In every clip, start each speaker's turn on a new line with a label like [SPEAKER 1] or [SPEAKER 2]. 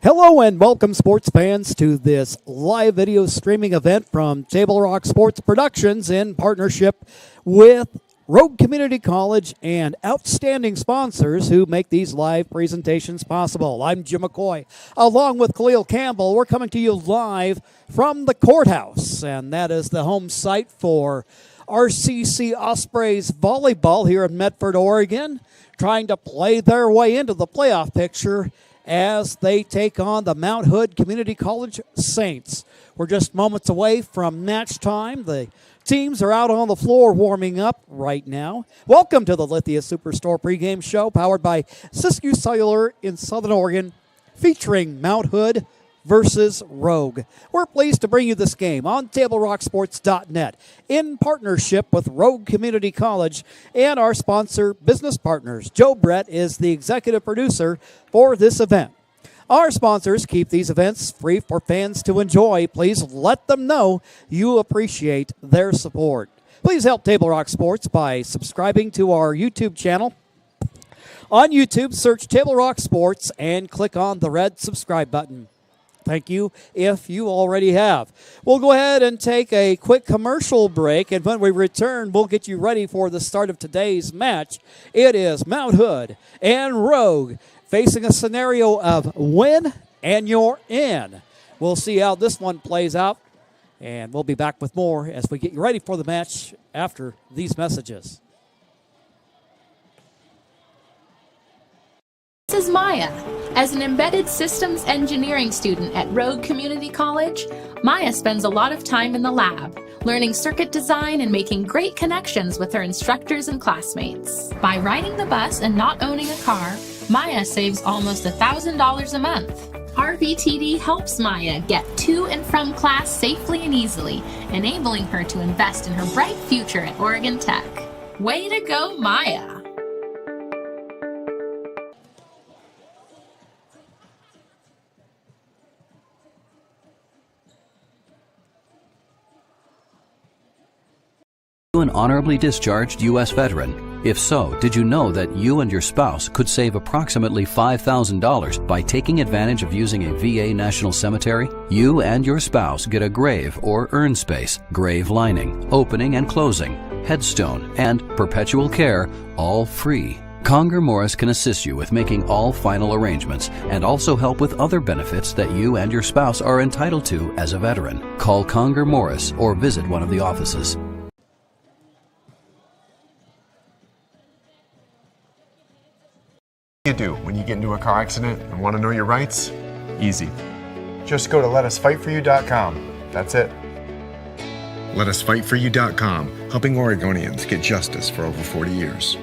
[SPEAKER 1] Hello and welcome, sports fans, to this live video streaming event from Table Rock Sports Productions in partnership with Rogue Community College and outstanding sponsors who make these live presentations possible. I'm Jim McCoy, along with Khalil Campbell. We're coming to you live from the courthouse, and that is the home site for RCC Osprey's volleyball here in Medford, Oregon, trying to play their way into the playoff picture as they take on the Mount Hood Community College Saints. We're just moments away from match time. The teams are out on the floor warming up right now. Welcome to the Lithia Superstore pregame show powered by Siskiyou Cellular in Southern Oregon, featuring Mount Hood versus Rogue. We're pleased to bring you this game on TableRockSports.net in partnership with Rogue Community College and our sponsor, Business Partners. Joe Brett is the executive producer for this event. Our sponsors keep these events free for fans to enjoy. Please let them know you appreciate their support. Please help Table Rock Sports by subscribing to our YouTube channel. On YouTube, search Table Rock Sports and click on the red subscribe button. Thank you if you already have. We'll go ahead and take a quick commercial break, and when we return, we'll get you ready for the start of today's match. It is Mount Hood and Rogue facing a scenario of win and you're in. We'll see how this one plays out, and we'll be back with more as we get you ready for the match after these messages.
[SPEAKER 2] This is Maya. As an embedded systems engineering student at Rogue Community College, Maya spends a lot of time in the lab, learning circuit design and making great connections with her instructors and classmates. By riding the bus and not owning a car, Maya saves almost $1,000 a month. RVTD helps Maya get to and from class safely and easily, enabling her to invest in her bright future at Oregon Tech. Way to go, Maya!
[SPEAKER 3] An honorably discharged U.S. veteran? If so, did you know that you and your spouse could save approximately $5,000 by taking advantage of using a VA National Cemetery? You and your spouse get a grave or urn space, grave lining, opening and closing, headstone, and perpetual care, all free. Conger Morris can assist you with making all final arrangements and also help with other benefits that you and your spouse are entitled to as a veteran. Call Conger Morris or visit one of the offices.
[SPEAKER 4] What do you do when you get into a car accident and want to know your rights? Easy. Just go to letusfightforyou.com. That's it. Letusfightforyou.com, helping Oregonians get justice for over 40 years.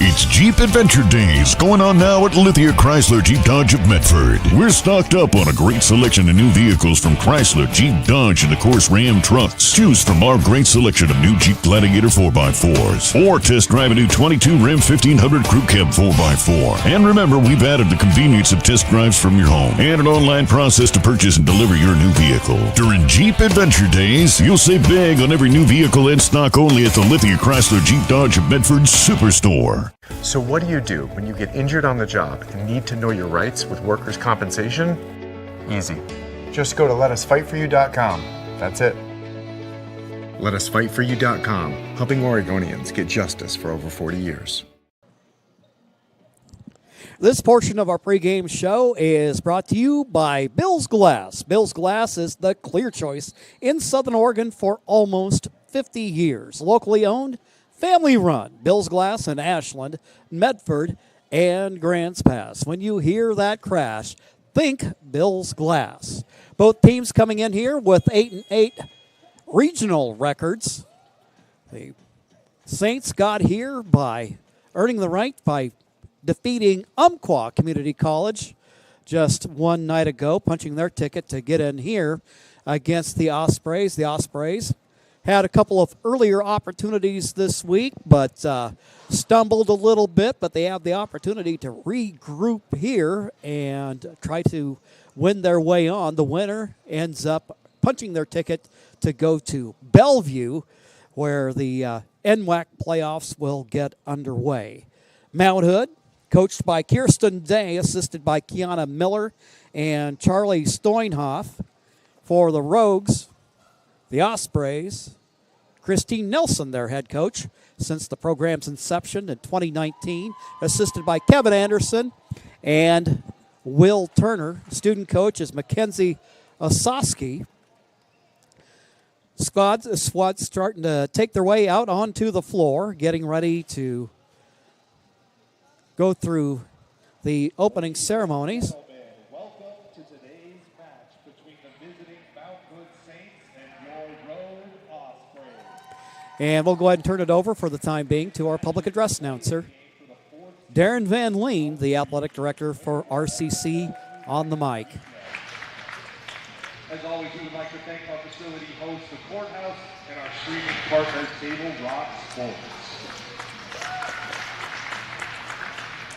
[SPEAKER 5] It's Jeep Adventure Days going on now at Lithia Chrysler Jeep Dodge of Medford. We're stocked up on a great selection of new vehicles from Chrysler, Jeep, Dodge, and of course Ram trucks. Choose from our great selection of new Jeep Gladiator 4x4s or test drive a new 22 Ram 1500 Crew Cab 4x4. And remember, we've added the convenience of test drives from your home and an online process to purchase and deliver your new vehicle. During Jeep Adventure Days, you'll save big on every new vehicle in stock only at the Lithia Chrysler Jeep Dodge of Medford Superstore.
[SPEAKER 4] So what do when you get injured on the job and need to know your rights with workers' compensation? Easy. Just go to letusfightforyou.com. That's it. Letusfightforyou.com, helping Oregonians get justice for over 40 years.
[SPEAKER 1] This portion of our pregame show is brought to you by Bill's Glass. Bill's Glass is the clear choice in Southern Oregon for almost 50 years. Locally owned, family run. Bill's Glass in Ashland, Medford, and Grants Pass. When you hear that crash, think Bill's Glass. Both teams coming in here with 8-8 regional records. The Saints got here by earning the right by defeating Umpqua Community College just one night ago, punching their ticket to get in here against the Ospreys. The Ospreys had a couple of earlier opportunities this week, but stumbled a little bit, but they have the opportunity to regroup here and try to win their way on. The winner ends up punching their ticket to go to Bellevue, where the NWAC playoffs will get underway. Mount Hood coached by Kirsten Day, assisted by Kiana Miller and Charlie Stoinhoff. For the Rogues, the Ospreys, Christine Nelson, their head coach since the program's inception in 2019, assisted by Kevin Anderson and Will Turner. Student coach is Mackenzie Osaski. Squad's starting to take their way out onto the floor, getting ready to go through the opening ceremonies.
[SPEAKER 6] Welcome to today's match between the visiting Mount Hood Saints and your Road Osprey.
[SPEAKER 1] And we'll go ahead and turn it over for the time being to our public address announcer, Darren Van Leen, the athletic director for RCC, on the mic.
[SPEAKER 6] As always, we would like to thank our facility host, the courthouse, and our streaming partner, Table Rock Sports.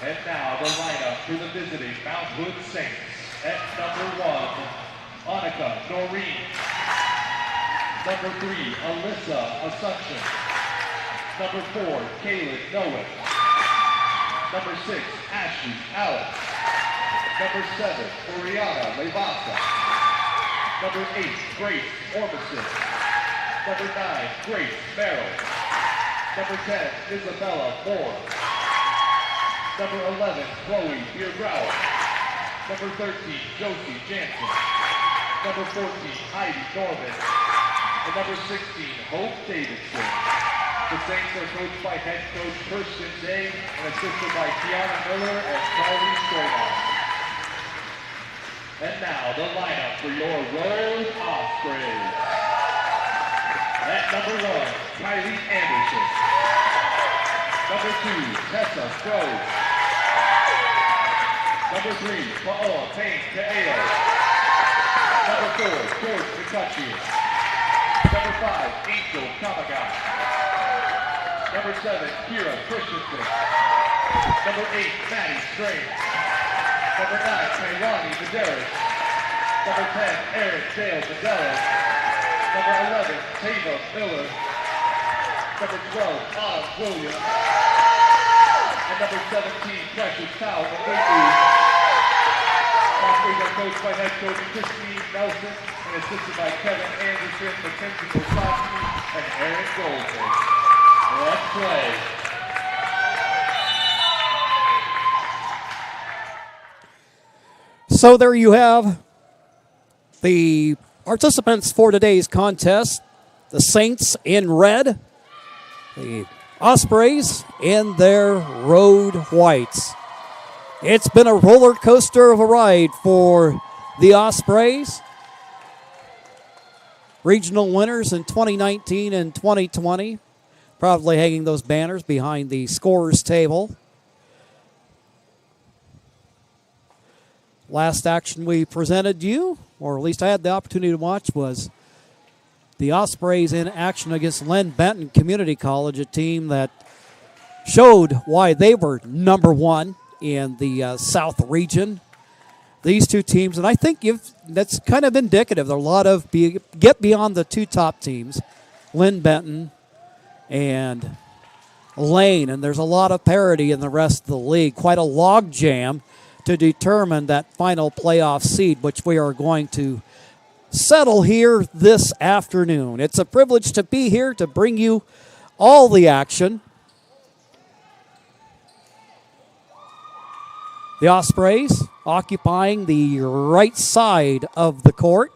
[SPEAKER 6] And now the lineup for the visiting Mount Hood Saints. At number 1, Annika Noreen. Number 3, Alyssa Asuncion. Number 4, Kaylin Noah. Number 6, Ashley Alex. Number 7, Oriana Levasa. Number 8, Grace Orbison. Number 9, Grace Merrill. Number 10, Isabella Moore. Number 11, Chloe Beer-Brower. Number 13, Josie Jansen. Number 14, Heidi Norman. And number 16, Hope Davidson. The Saints are coached by head coach Kirsten Day and assisted by Kiana Miller and Charlie Stoinar. And now the lineup for your Road Ospreys. At number 1, Kylie Anderson. Number 2, Tessa Strode. Number 3, Paola Payne-Caeo. Number 4, George McCutcheon. Number 5, Angel Kamagai. Number 7, Kira Christensen. Number 8, Maddie Strange. Number 9, Kaylani Medeiros. Number 10, Eric Dale Medeiros. Number 11, Tava Miller. Number 12, Autumn Williams. And number 17, Precious Powell Mabutu. Ospreys are coached by head coach Christine Nelson and assisted by Kevin Anderson, Mackenzie Osaski, and Aaron Goldberg. Let's play.
[SPEAKER 1] So there you have the participants for today's contest. The Saints in red, the Ospreys in their road whites. It's been a roller coaster of a ride for the Ospreys. Regional winners in 2019 and 2020. Proudly hanging those banners behind the scorers table. Last action we presented you, or at least I had the opportunity to watch, was the Ospreys in action against Len Benton Community College, a team that showed why they were number 1 in the South region. These two teams, and I think that's kind of indicative. There are a lot of get beyond the two top teams, Len Benton and Lane, and there's a lot of parity in the rest of the league. Quite a log jam to determine that final playoff seed, which we are going to settle here this afternoon. It's a privilege to be here to bring you all the action. The Ospreys occupying the right side of the court.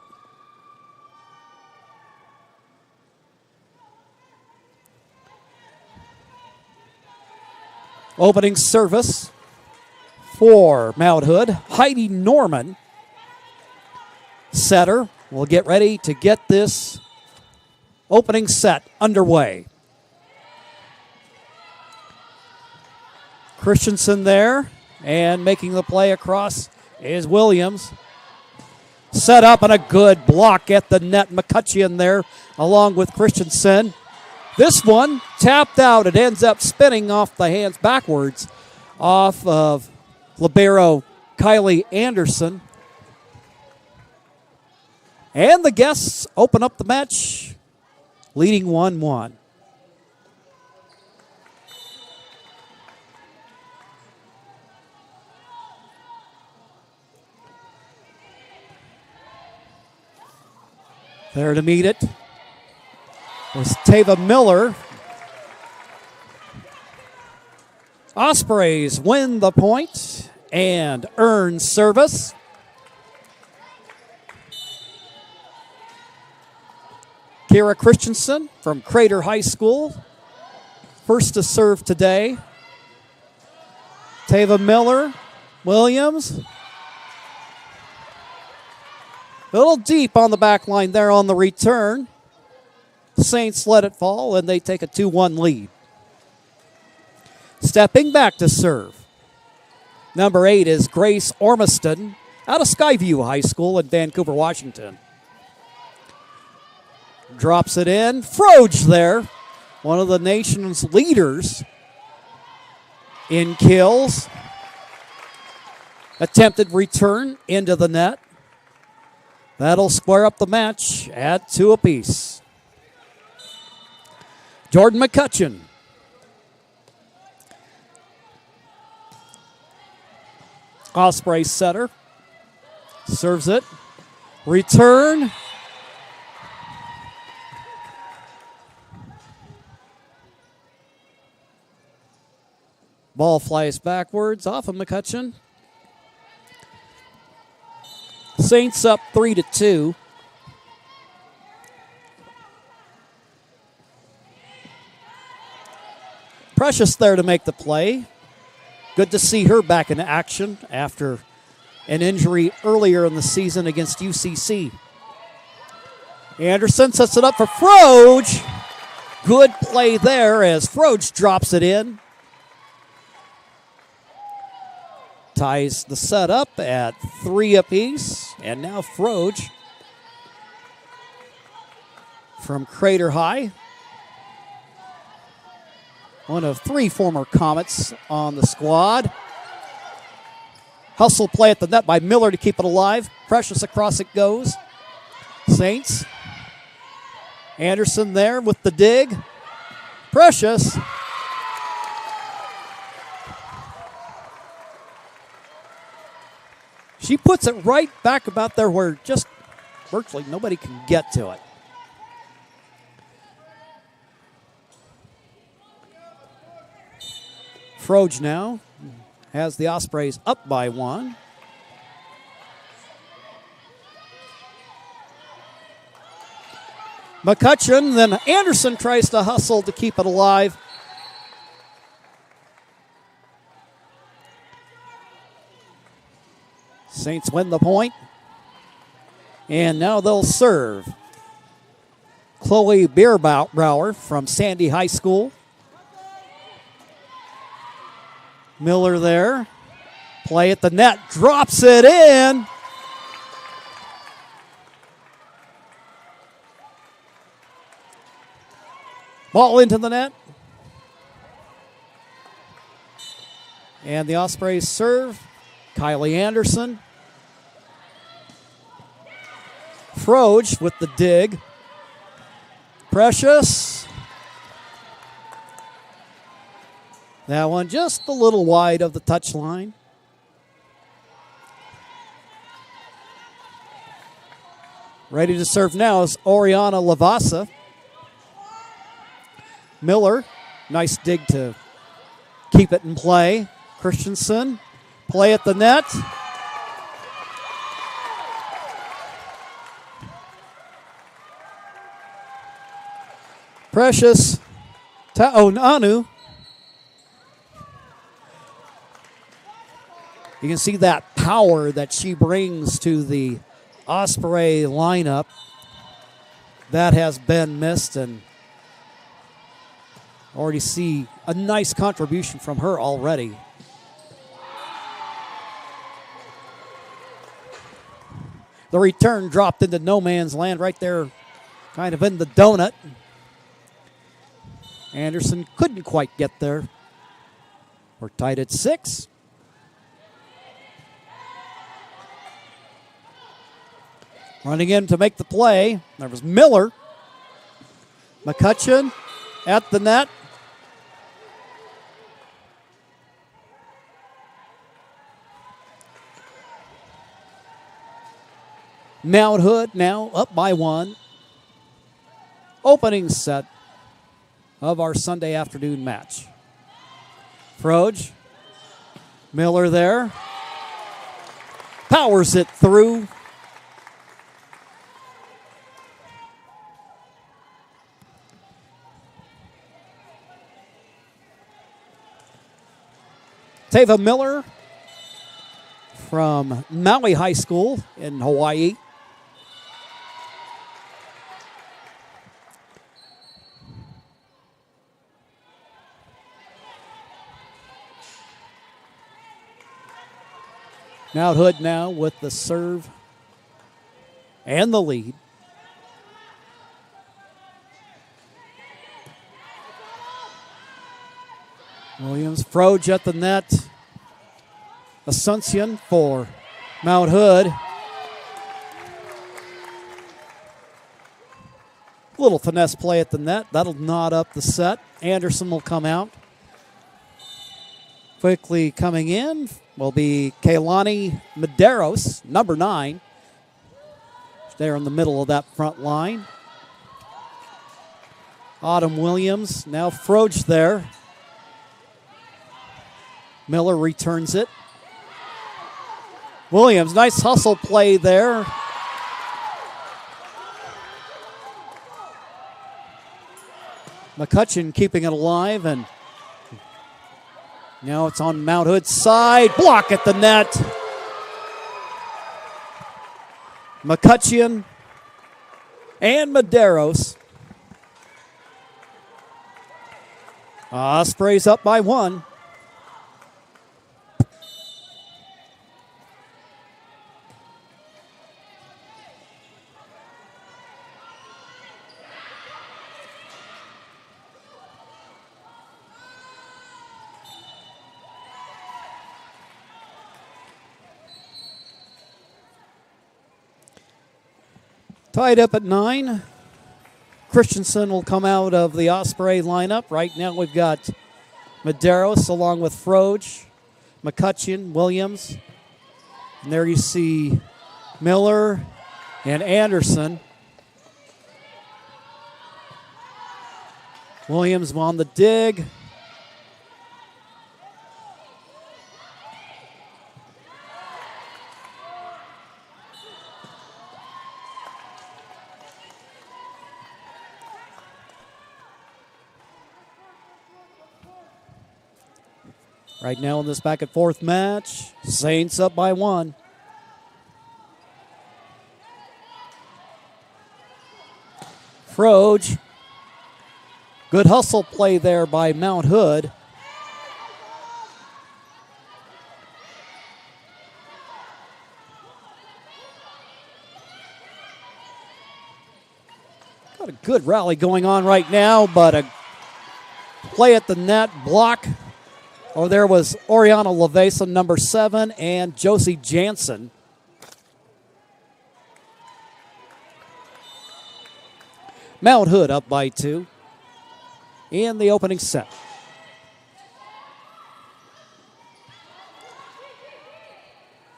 [SPEAKER 1] Opening service for Mount Hood, Heidi Norman. Setter will get ready to get this opening set underway. Christensen there, and making the play across is Williams. Set up and a good block at the net. McCutcheon there along with Christensen. This one tapped out. It ends up spinning off the hands backwards off of libero Kylie Anderson. And the guests open up the match, leading 1-1. There to meet it was Tava Miller. Ospreys win the point and earn service. Kira Christensen from Crater High School, first to serve today. Tava Miller, Williams. A little deep on the back line there on the return. Saints let it fall, and they take a 2-1 lead. Stepping back to serve, number 8 is Grace Ormiston out of Skyview High School in Vancouver, Washington. Drops it in. Froge there, one of the nation's leaders in kills. Attempted return into the net. That'll square up the match at 2 apiece. Jordan McCutcheon. Osprey setter. Serves it. Return. Ball flies backwards off of McCutcheon. Saints up 3-2. Precious there to make the play. Good to see her back in action after an injury earlier in the season against UCC. Anderson sets it up for Froge. Good play there as Froge drops it in. Ties the set up at 3 apiece. And now Froge from Crater High. One of 3 former Comets on the squad. Hustle play at the net by Miller to keep it alive. Precious across it goes. Saints. Anderson there with the dig. Precious. She puts it right back about there where just virtually nobody can get to it. Froge now has the Ospreys up by 1. McCutcheon, then Anderson tries to hustle to keep it alive. Saints win the point. And now they'll serve. Chloe Bierbauer from Sandy High School. Miller there. Play at the net. Drops it in. Ball into the net. And the Ospreys serve. Kylie Anderson. Froge with the dig. Precious. That one just a little wide of the touch line. Ready to serve now is Oriana Lavasa. Miller, nice dig to keep it in play. Christensen, play at the net. Precious Ta'onanu. You can see that power that she brings to the Osprey lineup. That has been missed, and already see a nice contribution from her already. The return dropped into no man's land right there, kind of in the donut. Anderson couldn't quite get there. We're tied at 6. Running in to make the play. There was Miller. McCutcheon at the net. Mount Hood now up by 1. opening set of our Sunday afternoon match. Froge, Miller there, powers it through. Tava Miller from Maui High School in Hawaii. Mount Hood now with the serve and the lead. Williams, Froge at the net. Asuncion for Mount Hood. Little finesse play at the net. That'll knot up the set. Anderson will come out. Quickly coming in will be Kaylani Medeiros, number 9. There in the middle of that front line. Autumn Williams, now Froge there. Miller returns it. Williams, nice hustle play there. McCutcheon keeping it alive, and now it's on Mount Hood's side. Block at the net. McCutcheon and Medeiros. Osprey's up by 1. Tied up at 9. Christensen will come out of the Osprey lineup. Right now we've got Medeiros along with Froge, McCutcheon, Williams. And there you see Miller and Anderson. Williams on the dig. Right now in this back and forth match, Saints up by 1. Froge. Good hustle play there by Mount Hood. Got a good rally going on right now, but a play at the net, block. Oh, there was Oriana Lavesa, number 7, and Josie Jansen. Mount Hood up by 2 in the opening set.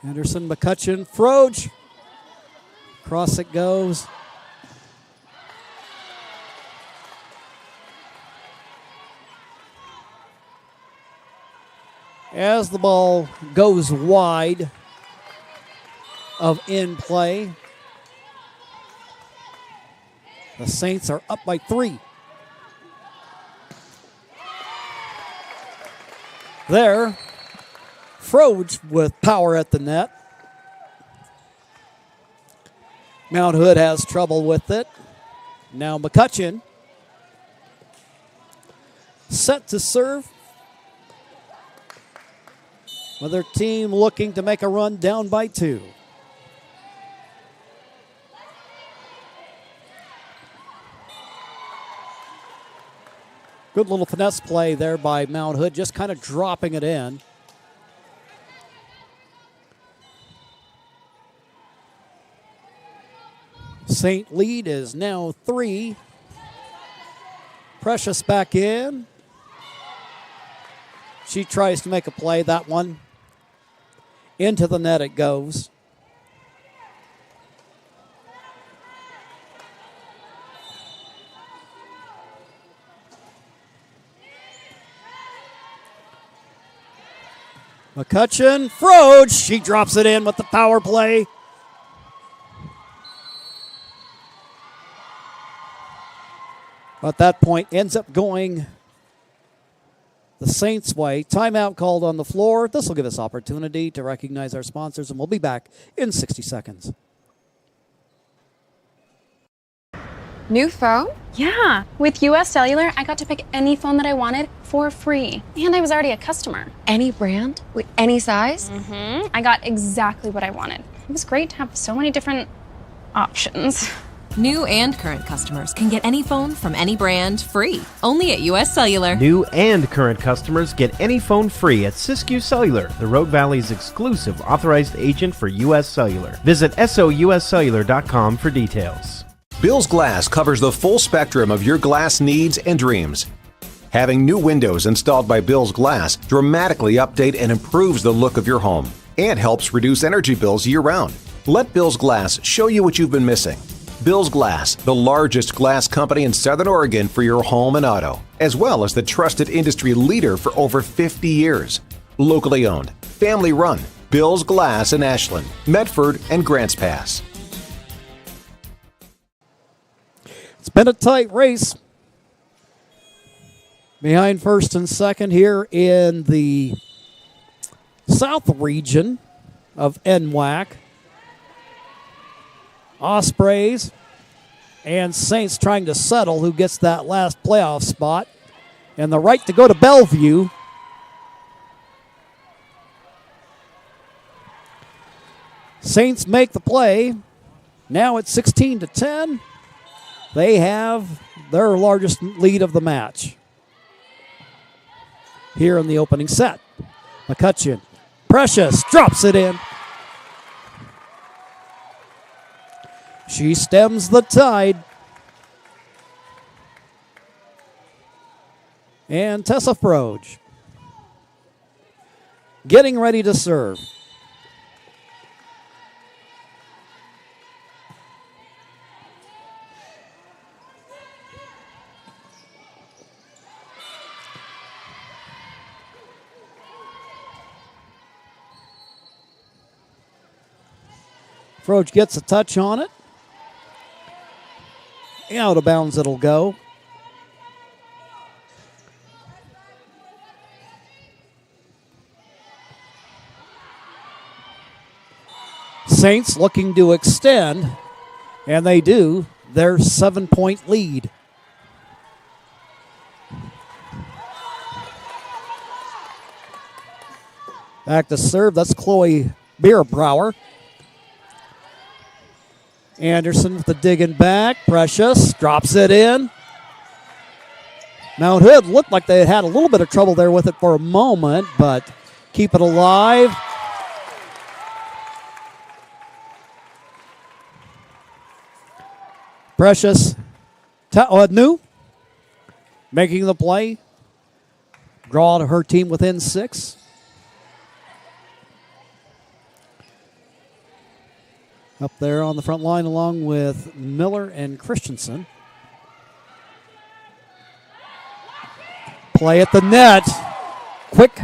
[SPEAKER 1] Anderson, McCutcheon, Froge. Cross it goes. As the ball goes wide of in play, the Saints are up by 3. There, Froge with power at the net. Mount Hood has trouble with it. Now McCutcheon set to serve. With their team looking to make a run down by 2. Good little finesse play there by Mount Hood, just kind of dropping it in. Saint lead is now 3. Precious back in. She tries to make a play. That one into the net it goes. McCutcheon, Froge, she drops it in with the power play. But that point ends up going the Saints' way. Timeout called on the floor. This will give us opportunity to recognize our sponsors, and we'll be back in 60 seconds.
[SPEAKER 7] New phone?
[SPEAKER 8] Yeah, with US Cellular, I got to pick any phone that I wanted for free. And I was already a customer.
[SPEAKER 7] Any brand? With any size?
[SPEAKER 8] I got exactly what I wanted. It was great to have so many different options.
[SPEAKER 9] New and current customers can get any phone from any brand free, only at US Cellular.
[SPEAKER 10] New and current customers get any phone free at Siskiyou Cellular, the Rogue Valley's exclusive authorized agent for US Cellular. Visit souscellular.com for details.
[SPEAKER 11] Bill's Glass covers the full spectrum of your glass needs and dreams. Having new windows installed by Bill's Glass dramatically update and improves the look of your home and helps reduce energy bills year-round. Let Bill's Glass show you what you've been missing. Bill's Glass, the largest glass company in Southern Oregon for your home and auto, as well as the trusted industry leader for over 50 years. Locally owned, family run, Bill's Glass in Ashland, Medford, and Grants Pass.
[SPEAKER 1] It's been a tight race. Behind first and second here in the south region of NWAC. Ospreys and Saints trying to settle who gets that last playoff spot. And the right to go to Bellevue. Saints make the play. Now it's 16-10. They have their largest lead of the match here in the opening set. McCutcheon, Precious, drops it in. She stems the tide. And Tessa Froge getting ready to serve. Froge gets a touch on it. Out of bounds it'll go. Saints looking to extend, and they do, their 7-point lead. Back to serve, that's Chloe Bierbrower. Anderson with the digging back. Precious drops it in. Mount Hood looked like they had a little bit of trouble there with it for a moment, but keep it alive. Precious New making the play. Draw her team within 6. Up there on the front line along with Miller and Christensen. Play at the net. Quick,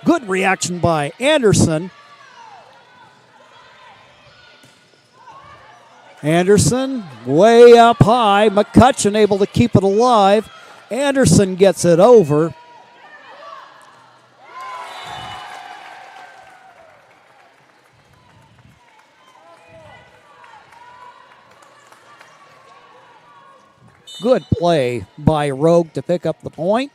[SPEAKER 1] good reaction by Anderson. Anderson way up high. McCutcheon able to keep it alive. Anderson gets it over. Good play by Rogue to pick up the point.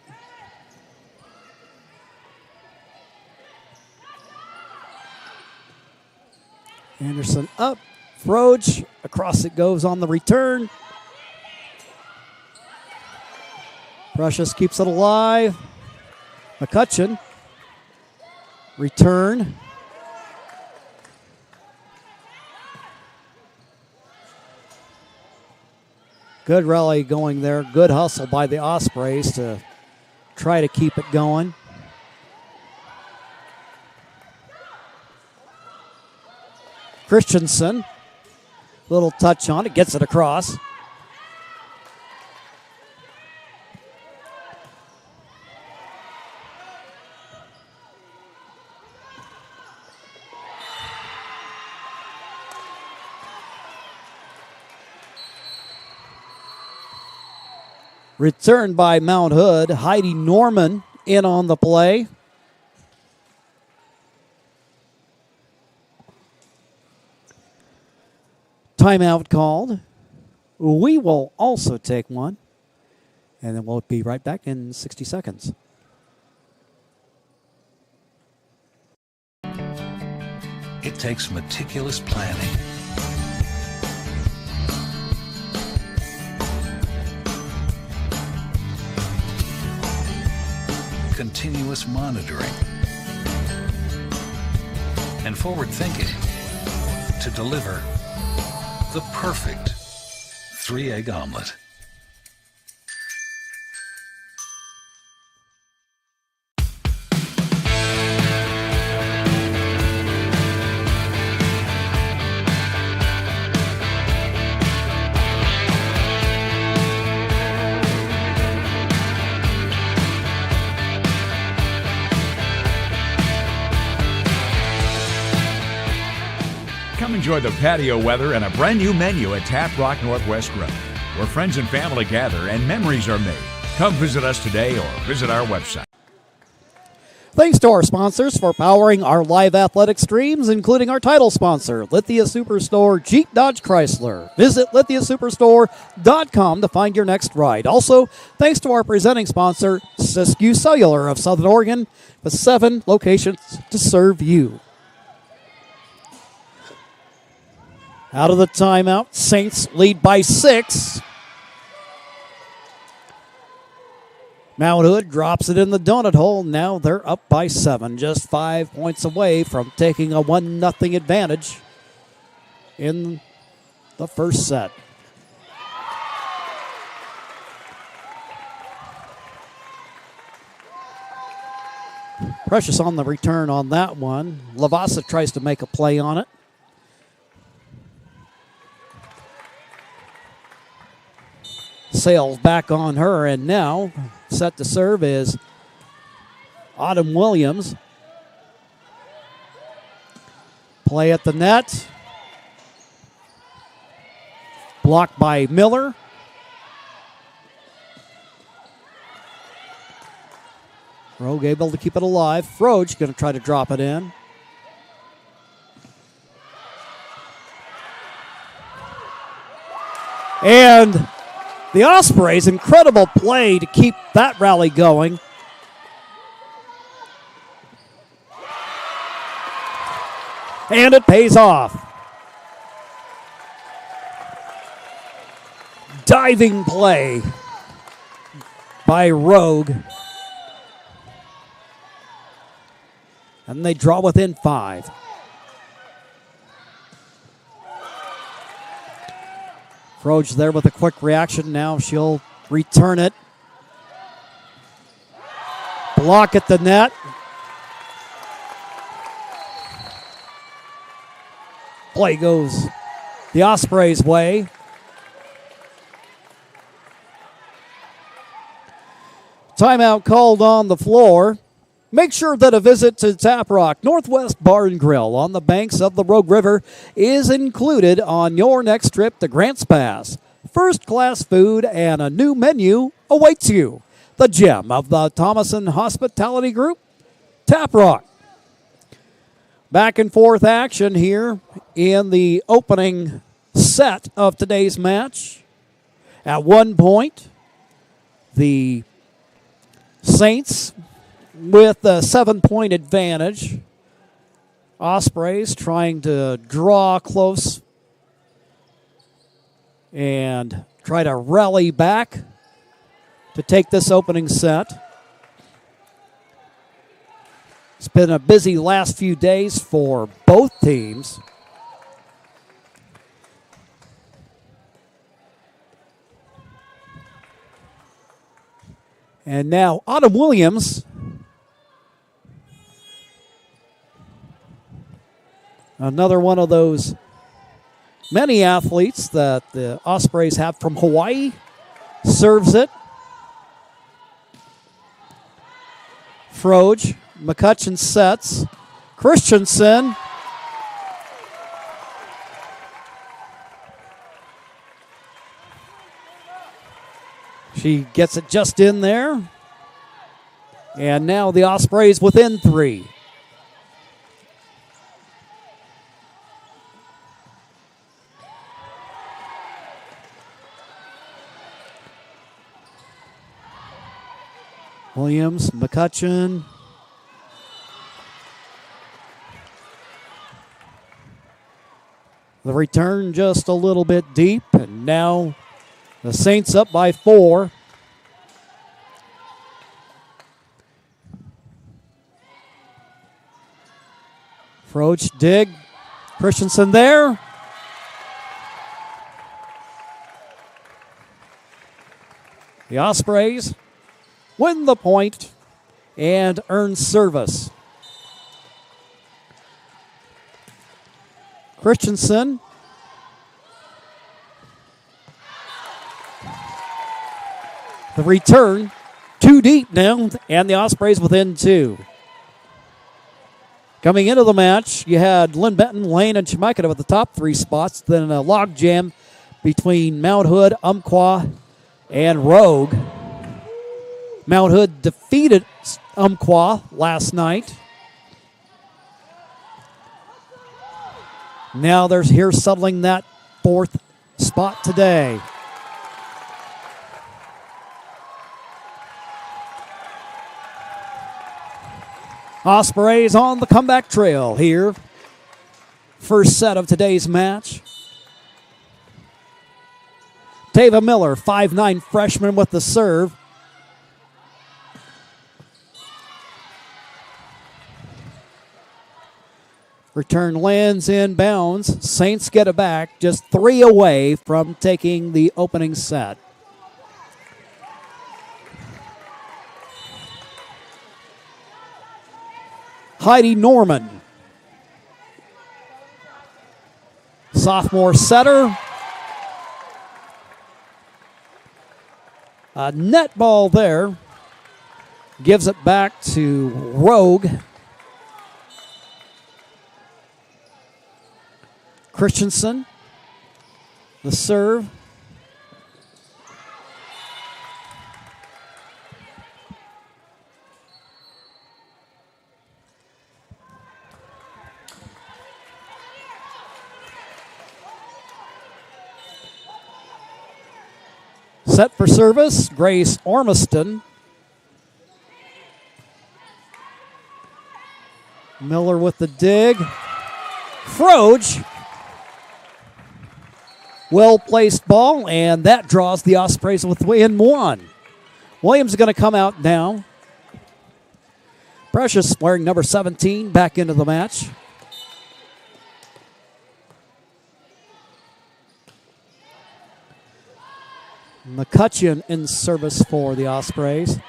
[SPEAKER 1] Anderson up. Froge, across it goes on the return. Precious keeps it alive. McCutcheon. Return. Good rally going there. Good hustle by the Ospreys to try to keep it going. Christensen. Little touch on it. Gets it across. Returned by Mount Hood. Heidi Norman in on the play. Timeout called. We will also take one. And then we'll be right back in 60 seconds.
[SPEAKER 12] It takes meticulous planning, continuous monitoring, and forward thinking to deliver the perfect 3-egg omelet.
[SPEAKER 13] Come enjoy the patio weather and a brand new menu at Tap Rock Northwest Grill, where friends and family gather and memories are made. Come visit us today or visit our website.
[SPEAKER 1] Thanks to our sponsors for powering our live athletic streams, including our title sponsor, Lithia Superstore Jeep Dodge Chrysler. Visit lithiasuperstore.com to find your next ride. Also, thanks to our presenting sponsor, Siskiyou Cellular of Southern Oregon, with 7 locations to serve you. Out of the timeout, Saints lead by 6. Mount Hood drops it in the donut hole. Now they're up by 7, just 5 points away from taking a 1-0 advantage in the first set. Precious on the return on that one. Lavasa tries to make a play on it. Sails back on her, and now set to serve is Autumn Williams. Play at the net. Blocked by Miller. Rogue able to keep it alive. Froge going to try to drop it in. And the Ospreys, incredible play to keep that rally going. And it pays off. Diving play by Rogue. And they draw within 5. Froge there with a quick reaction. Now she'll return it. Block at the net. Play goes the Ospreys' way. Timeout called on the floor. Make sure that a visit to Tap Rock Northwest Bar and Grill on the banks of the Rogue River is included on your next trip to Grants Pass. First-class food and a new menu awaits you. The gem of the Thomason Hospitality Group, Tap Rock. Back and forth action here in the opening set of today's match. At one point, the Saints with a 7-point advantage. Ospreys trying to draw close and try to rally back to take this opening set. It's been a busy last few days for both teams. And now Autumn Williams, another one of those many athletes that the Ospreys have from Hawaii, serves it. Froge, McCutcheon sets. Christensen. She gets it just in there. And now the Ospreys within 3. Williams, McCutcheon. The return just a little bit deep, and now the Saints up by 4. Froch, dig. Christensen there. The Ospreys win the point and earn service. Christensen. The return, too deep now, and the Ospreys within 2. Coming into the match, you had Lynn Benton, Lane, and Chemaika with the top 3 spots, then a log jam between Mount Hood, Umpqua, and Rogue. Mount Hood defeated Umpqua last night. Now they're here settling that 4th spot today. Ospreys on the comeback trail here. First set of today's match. Tava Miller, 5'9" freshman with the serve. Return lands in bounds. Saints get it back, just 3 away from taking the opening set. Heidi Norman, sophomore setter. A net ball there. Gives it back to Rogue. Christensen, the serve. Set for service, Grace Ormiston. Miller with the dig. Froge. Well-placed ball, and that draws the Ospreys within 1. Williams is going to come out now. Precious wearing number 17 back into the match. McCutcheon in service for the Ospreys.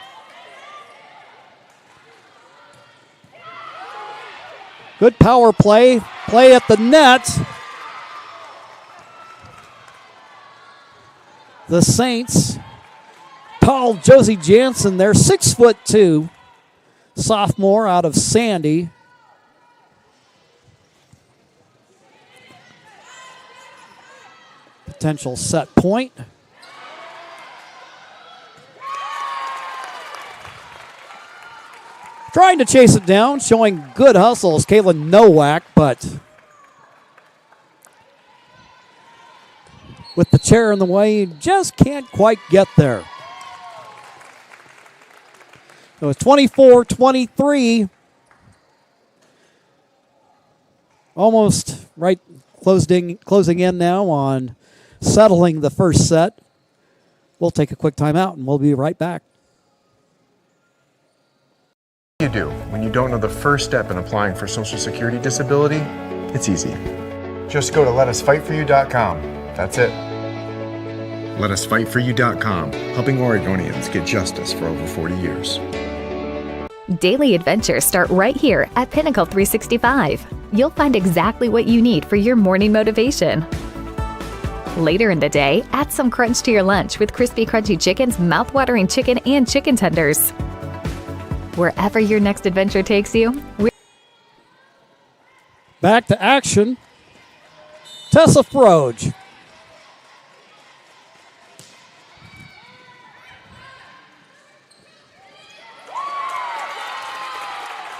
[SPEAKER 1] Good power play. Play at the net. The Saints, tall Josie Jansen there, 6'2", sophomore out of Sandy. Potential set point. Trying to chase it down, showing good hustles, Kaylin Nowak, but with the chair in the way, you just can't quite get there. So it's 24-23. Almost right, closing in now on settling the first set. We'll take a quick timeout and we'll be right back.
[SPEAKER 4] You do when you don't know the first step in applying for Social Security disability? It's easy. Just go to letusfightforyou.com. That's it. LetUsFightForYou.com, helping Oregonians get justice for over 40 years.
[SPEAKER 14] Daily adventures start right here at Pinnacle 365. You'll find exactly what you need for your morning motivation. Later in the day, add some crunch to your lunch with crispy, crunchy chicken's mouth-watering chicken and chicken tenders. Wherever your next adventure takes you,
[SPEAKER 1] back to action. Tessa Froge.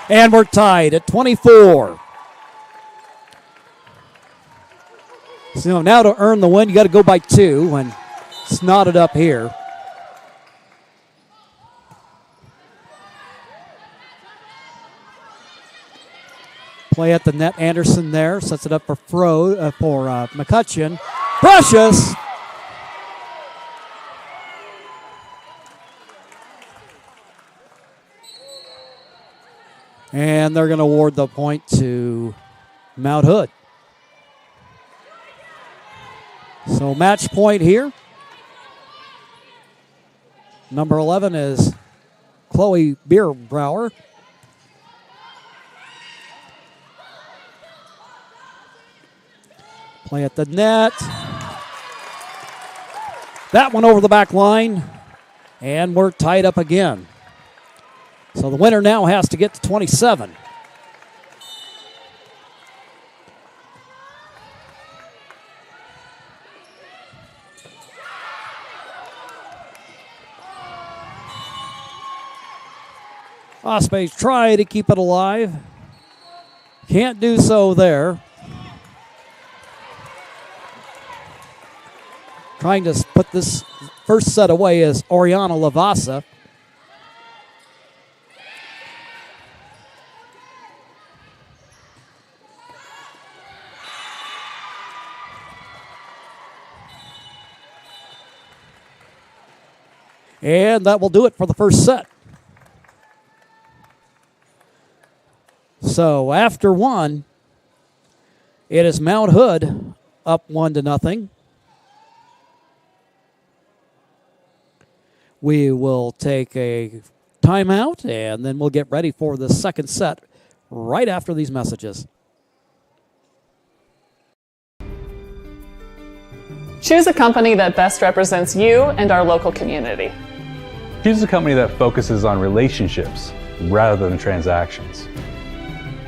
[SPEAKER 1] And we're tied at 24. So now to earn the win, you got to go by 2, and it's knotted up here. Play at the net. Anderson there sets it up for McCutcheon. Precious. And they're going to award the point to Mount Hood. So match point here. Number 11 is Chloe Bierbrower. Play at the net. That one over the back line. And we're tied up again. So the winner now has to get to 27. Osprey try to keep it alive. Can't do so there. Trying to put this first set away is Oriana Lavasa. And that will do it for the first set. So after one, it is Mount Hood up 1-0. We will take a timeout, and then we'll get ready for the second set right after these messages.
[SPEAKER 15] Choose a company that best represents you and our local community.
[SPEAKER 16] Choose a company that focuses on relationships rather than transactions.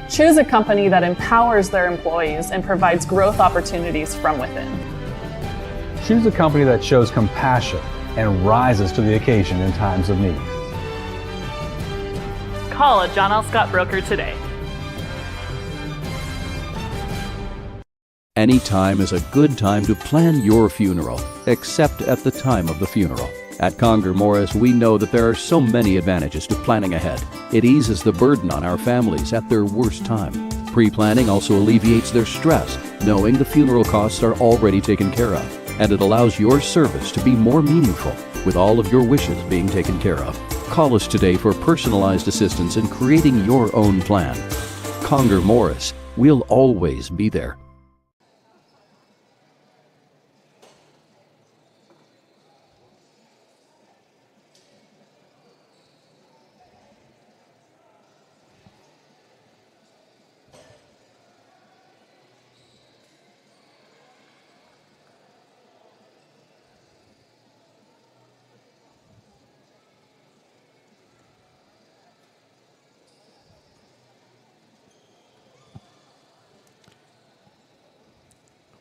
[SPEAKER 15] Choose a company that empowers their employees and provides growth opportunities from within.
[SPEAKER 16] Choose a company that shows compassion and rises to the occasion in times of need.
[SPEAKER 17] Call a John L. Scott broker today.
[SPEAKER 3] Any time is a good time to plan your funeral, except at the time of the funeral. At Conger Morris, we know that there are so many advantages to planning ahead. It eases the burden on our families at their worst time. Pre-planning also alleviates their stress, knowing the funeral costs are already taken care of. And it allows your service to be more meaningful, with all of your wishes being taken care of. Call us today for personalized assistance in creating your own plan. Conger Morris, we'll always be there.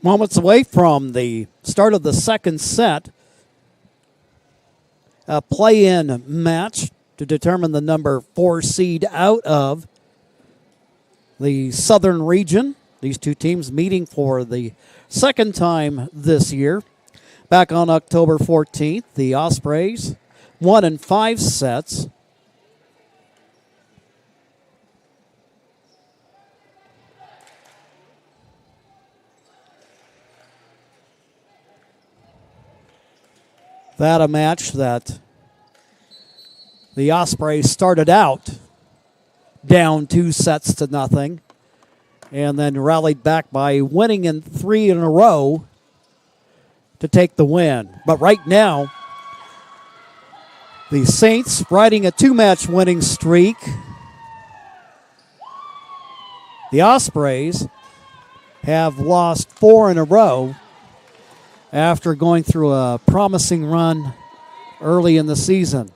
[SPEAKER 1] Moments away from the start of the second set. A play-in match to determine the number 4 seed out of the Southern region. These two teams meeting for the second time this year. Back on October 14th, the Ospreys won in 5 sets. That a match that the Ospreys started out down 2-0 and then rallied back by winning in 3 in a row to take the win. But right now, the Saints riding a 2-match winning streak. The Ospreys have lost 4 in a row after going through a promising run early in the season.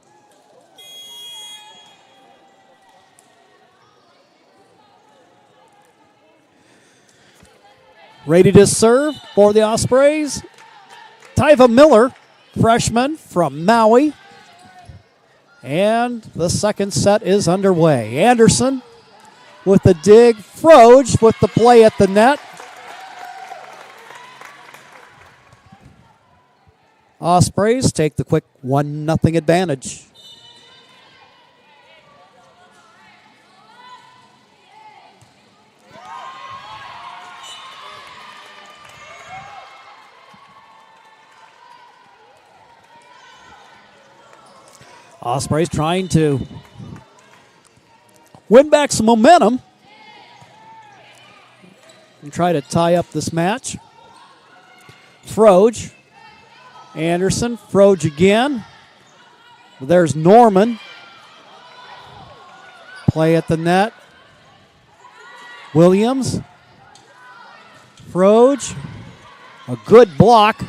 [SPEAKER 1] Ready to serve for the Ospreys, Tyva Miller, freshman from Maui. And the second set is underway. Anderson with the dig. Froge with the play at the net. Ospreys take the quick 1-0 advantage. Ospreys trying to win back some momentum and try to tie up this match. Froge. Anderson. Froge again. There's Norman. Play at the net. Williams. Froge. A good block.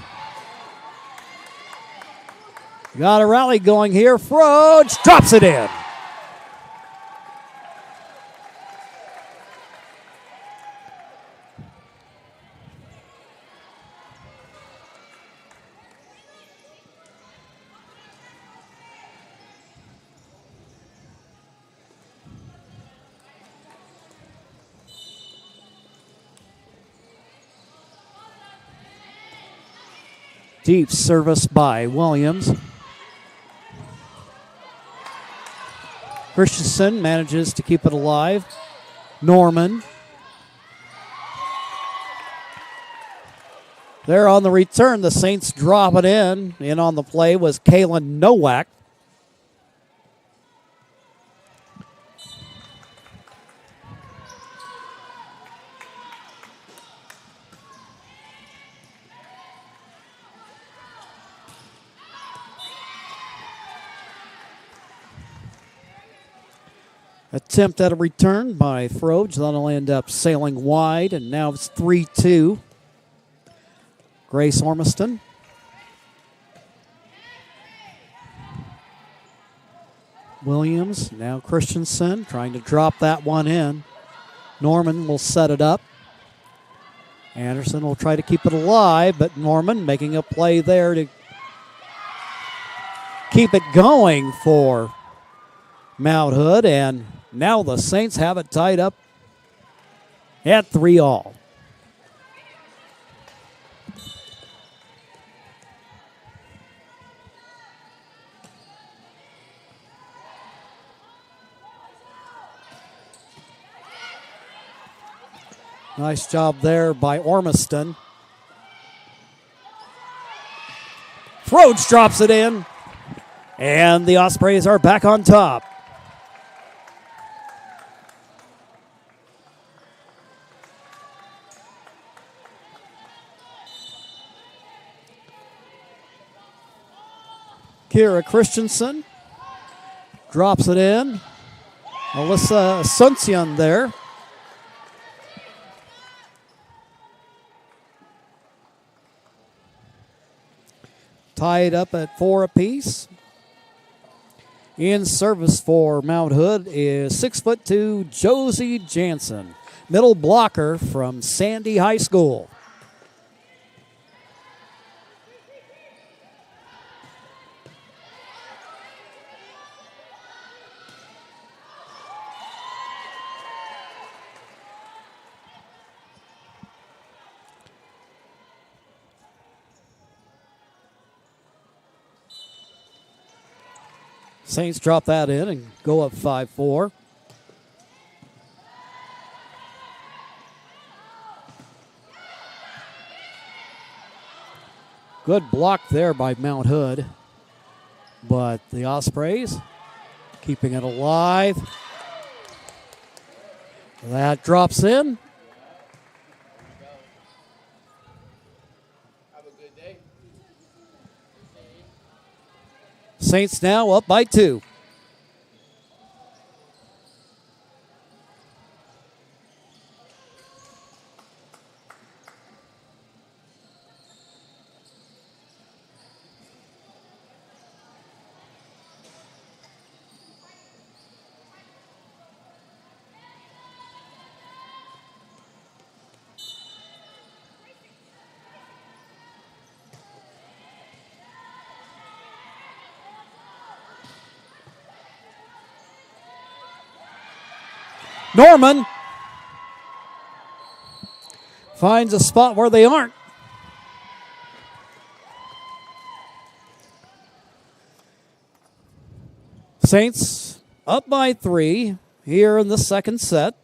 [SPEAKER 1] Got a rally going here. Froge drops it in. Deep service by Williams. Christensen manages to keep it alive. Norman. There on the return, the Saints drop it in. In on the play was Kalen Nowak. Attempt at a return by Froge. That'll end up sailing wide, and now it's 3-2. Grace Ormiston. Williams, now Christensen, trying to drop that one in. Norman will set it up. Anderson will try to keep it alive, but Norman making a play there to keep it going for Mount Hood, and now the Saints have it tied up at 3-all. Nice job there by Ormiston. Froge drops it in, and the Ospreys are back on top. Kira Christensen drops it in. Alyssa Asuncion there. Tied up at 4 apiece. In service for Mount Hood is 6'2" Josie Jansen, middle blocker from Sandy High School. Saints drop that in and go up 5-4. Good block there by Mount Hood, but the Ospreys keeping it alive. That drops in. Saints now up by 2. Norman finds a spot where they aren't. Saints up by 3 here in the second set.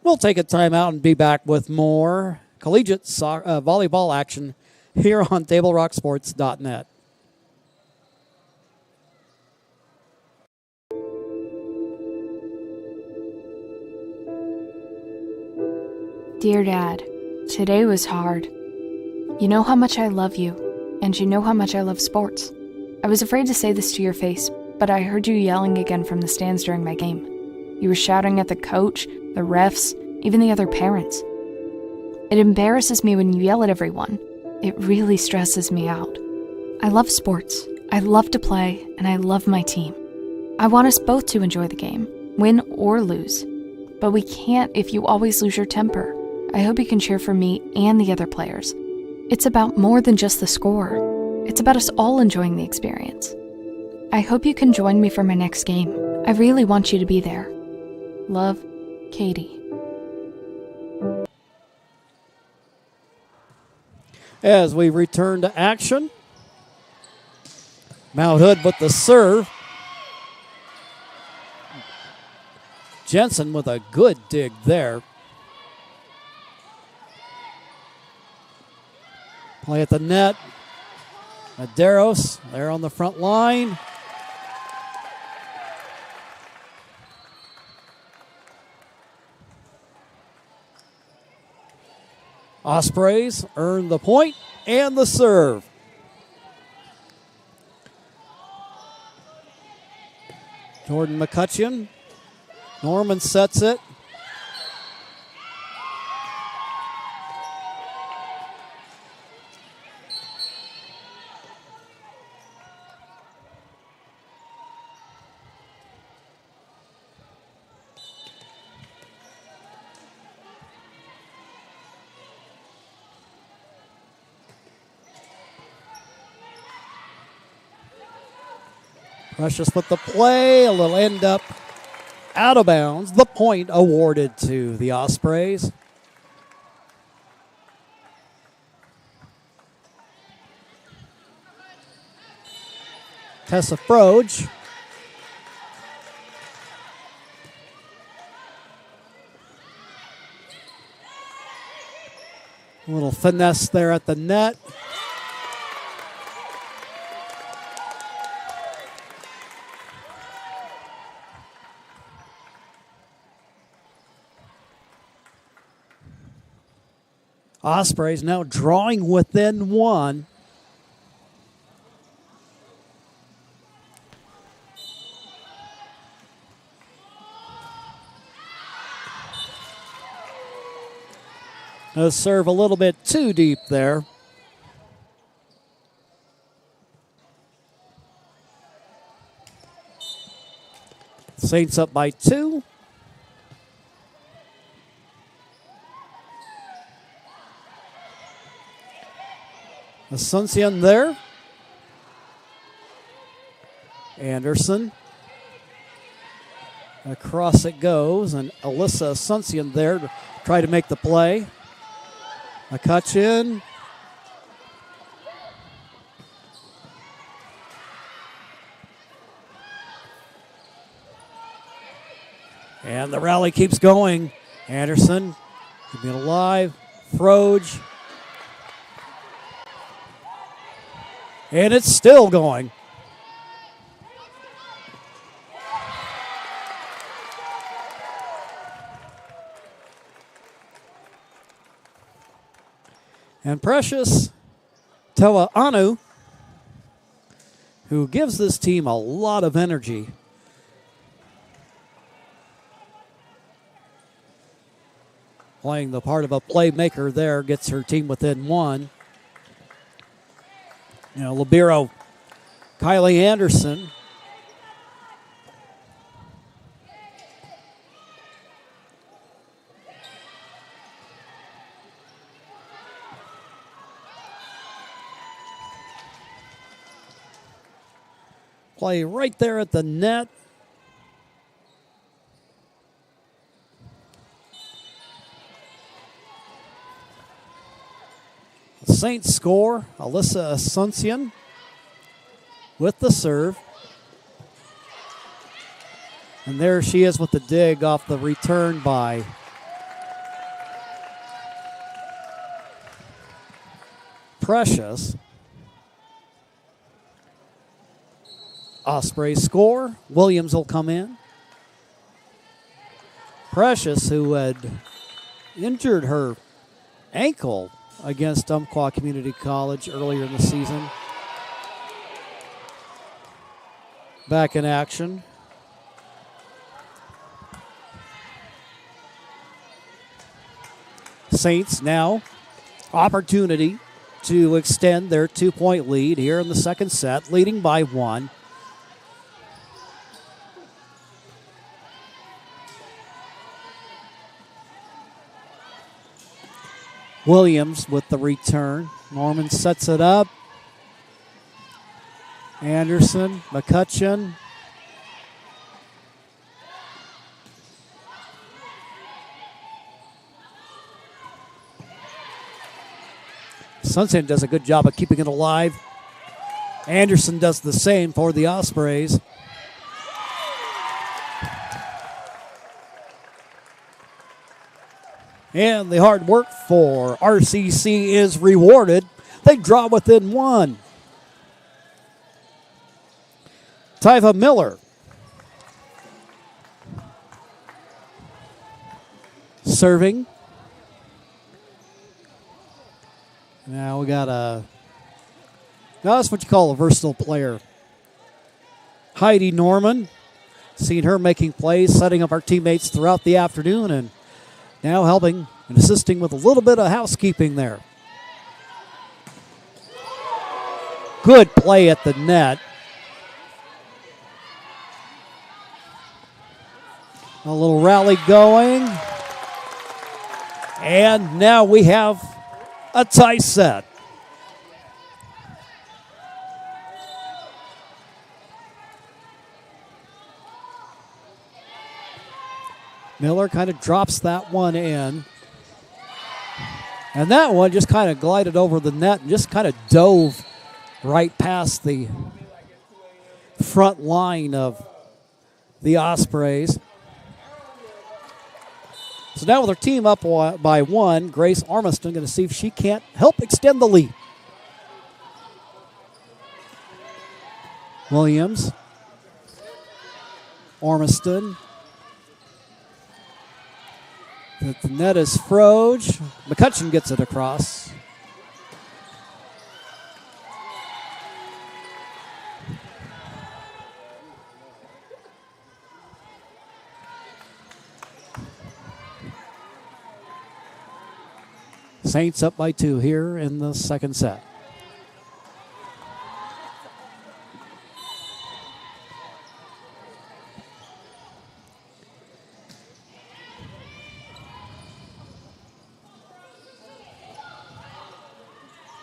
[SPEAKER 1] We'll take a timeout and be back with more collegiate volleyball action here on TableRockSports.net.
[SPEAKER 18] Dear Dad, today was hard. You know how much I love you, and you know how much I love sports. I was afraid to say this to your face, but I heard you yelling again from the stands during my game. You were shouting at the coach, the refs, even the other parents. It embarrasses me when you yell at everyone. It really stresses me out. I love sports, I love to play, and I love my team. I want us both to enjoy the game, win or lose. But we can't if you always lose your temper. I hope you can cheer for me and the other players. It's about more than just the score. It's about us all enjoying the experience. I hope you can join me for my next game. I really want you to be there. Love, Katie.
[SPEAKER 1] As we return to action, Mount Hood with the serve. Jensen with a good dig there. Play at the net. Medeiros there on the front line. Ospreys earn the point and the serve. Jordan McCutcheon. Norman sets it. Precious with the play, a little end up out of bounds. The point awarded to the Ospreys. Tessa Froge. A little finesse there at the net. Ospreys now drawing within one. Does serve a little bit too deep there. Saints up by 2. Asuncion there. Anderson. Across it goes, and Alyssa Asuncion there to try to make the play. McCutcheon. And the rally keeps going. Anderson, keeping it alive. Froge. And it's still going. And Precious Toa'anu, who gives this team a lot of energy. Playing the part of a playmaker there, gets her team within one. You know, Libero, Kylie Anderson. Play right there at the net. Saints score. Alyssa Asuncion with the serve. And there she is with the dig off the return by Precious. Osprey score. Williams will come in. Precious, who had injured her ankle against Umpqua Community College earlier in the season, back in action. Saints now opportunity to extend their 2-point lead here in the second set, leading by 1. Williams with the return. Norman sets it up. Anderson, McCutcheon. Sunset does a good job of keeping it alive. Anderson does the same for the Ospreys. And the hard work for RCC is rewarded. They draw within 1. Tyva Miller. Serving. Now we got that's what you call a versatile player. Heidi Norman. Seen her making plays, setting up our teammates throughout the afternoon, and now helping and assisting with a little bit of housekeeping there. Good play at the net. A little rally going. And now we have a tie set. Miller kind of drops that one in. And that one just kind of glided over the net and just kind of dove right past the front line of the Ospreys. So now with her team up by 1, Grace Armiston going to see if she can't help extend the lead. Williams. Armiston. The net is Froge. McCutcheon gets it across. Saints up by 2 here in the second set.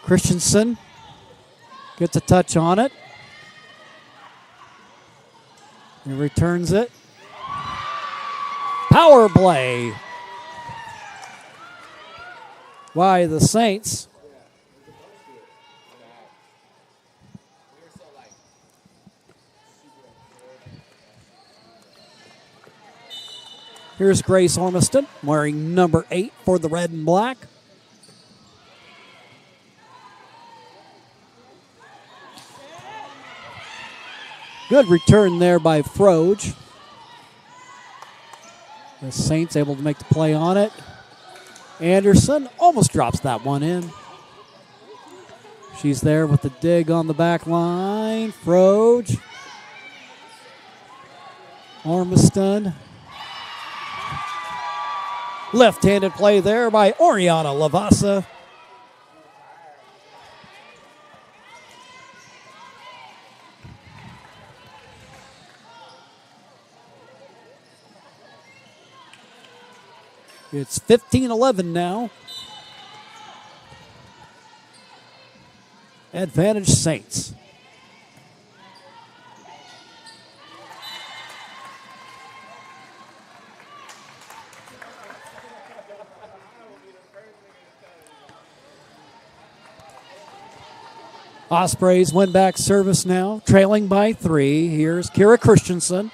[SPEAKER 1] Christensen gets a touch on it. He returns it. Power play by the Saints. Here's Grace Ormiston wearing number 8 for the red and black. Good return there by Froge. The Saints able to make the play on it. Anderson almost drops that one in. She's there with the dig on the back line. Froge. Ormiston. Left-handed play there by Oriana Lavasa. It's 15-11 now. Advantage Saints. Ospreys win back service now, trailing by 3. Here's Kira Christensen.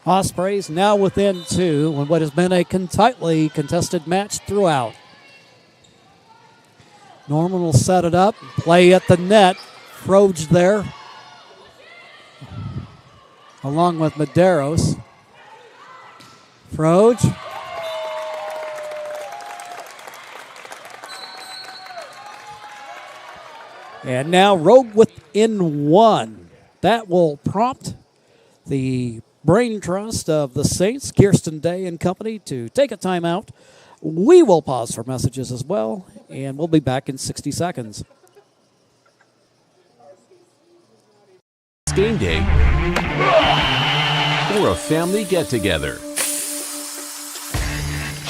[SPEAKER 1] Ospreys now within 2 in what has been a tightly contested match throughout. Norman will set it up, play at the net. Froge there, along with Medeiros. Froge. And now Rogue within 1. That will prompt the brain trust of the Saints, Kirsten Day and company, to take a timeout. We will pause for messages as well, and we'll be back in 60 seconds.
[SPEAKER 19] Game day or a family get-together.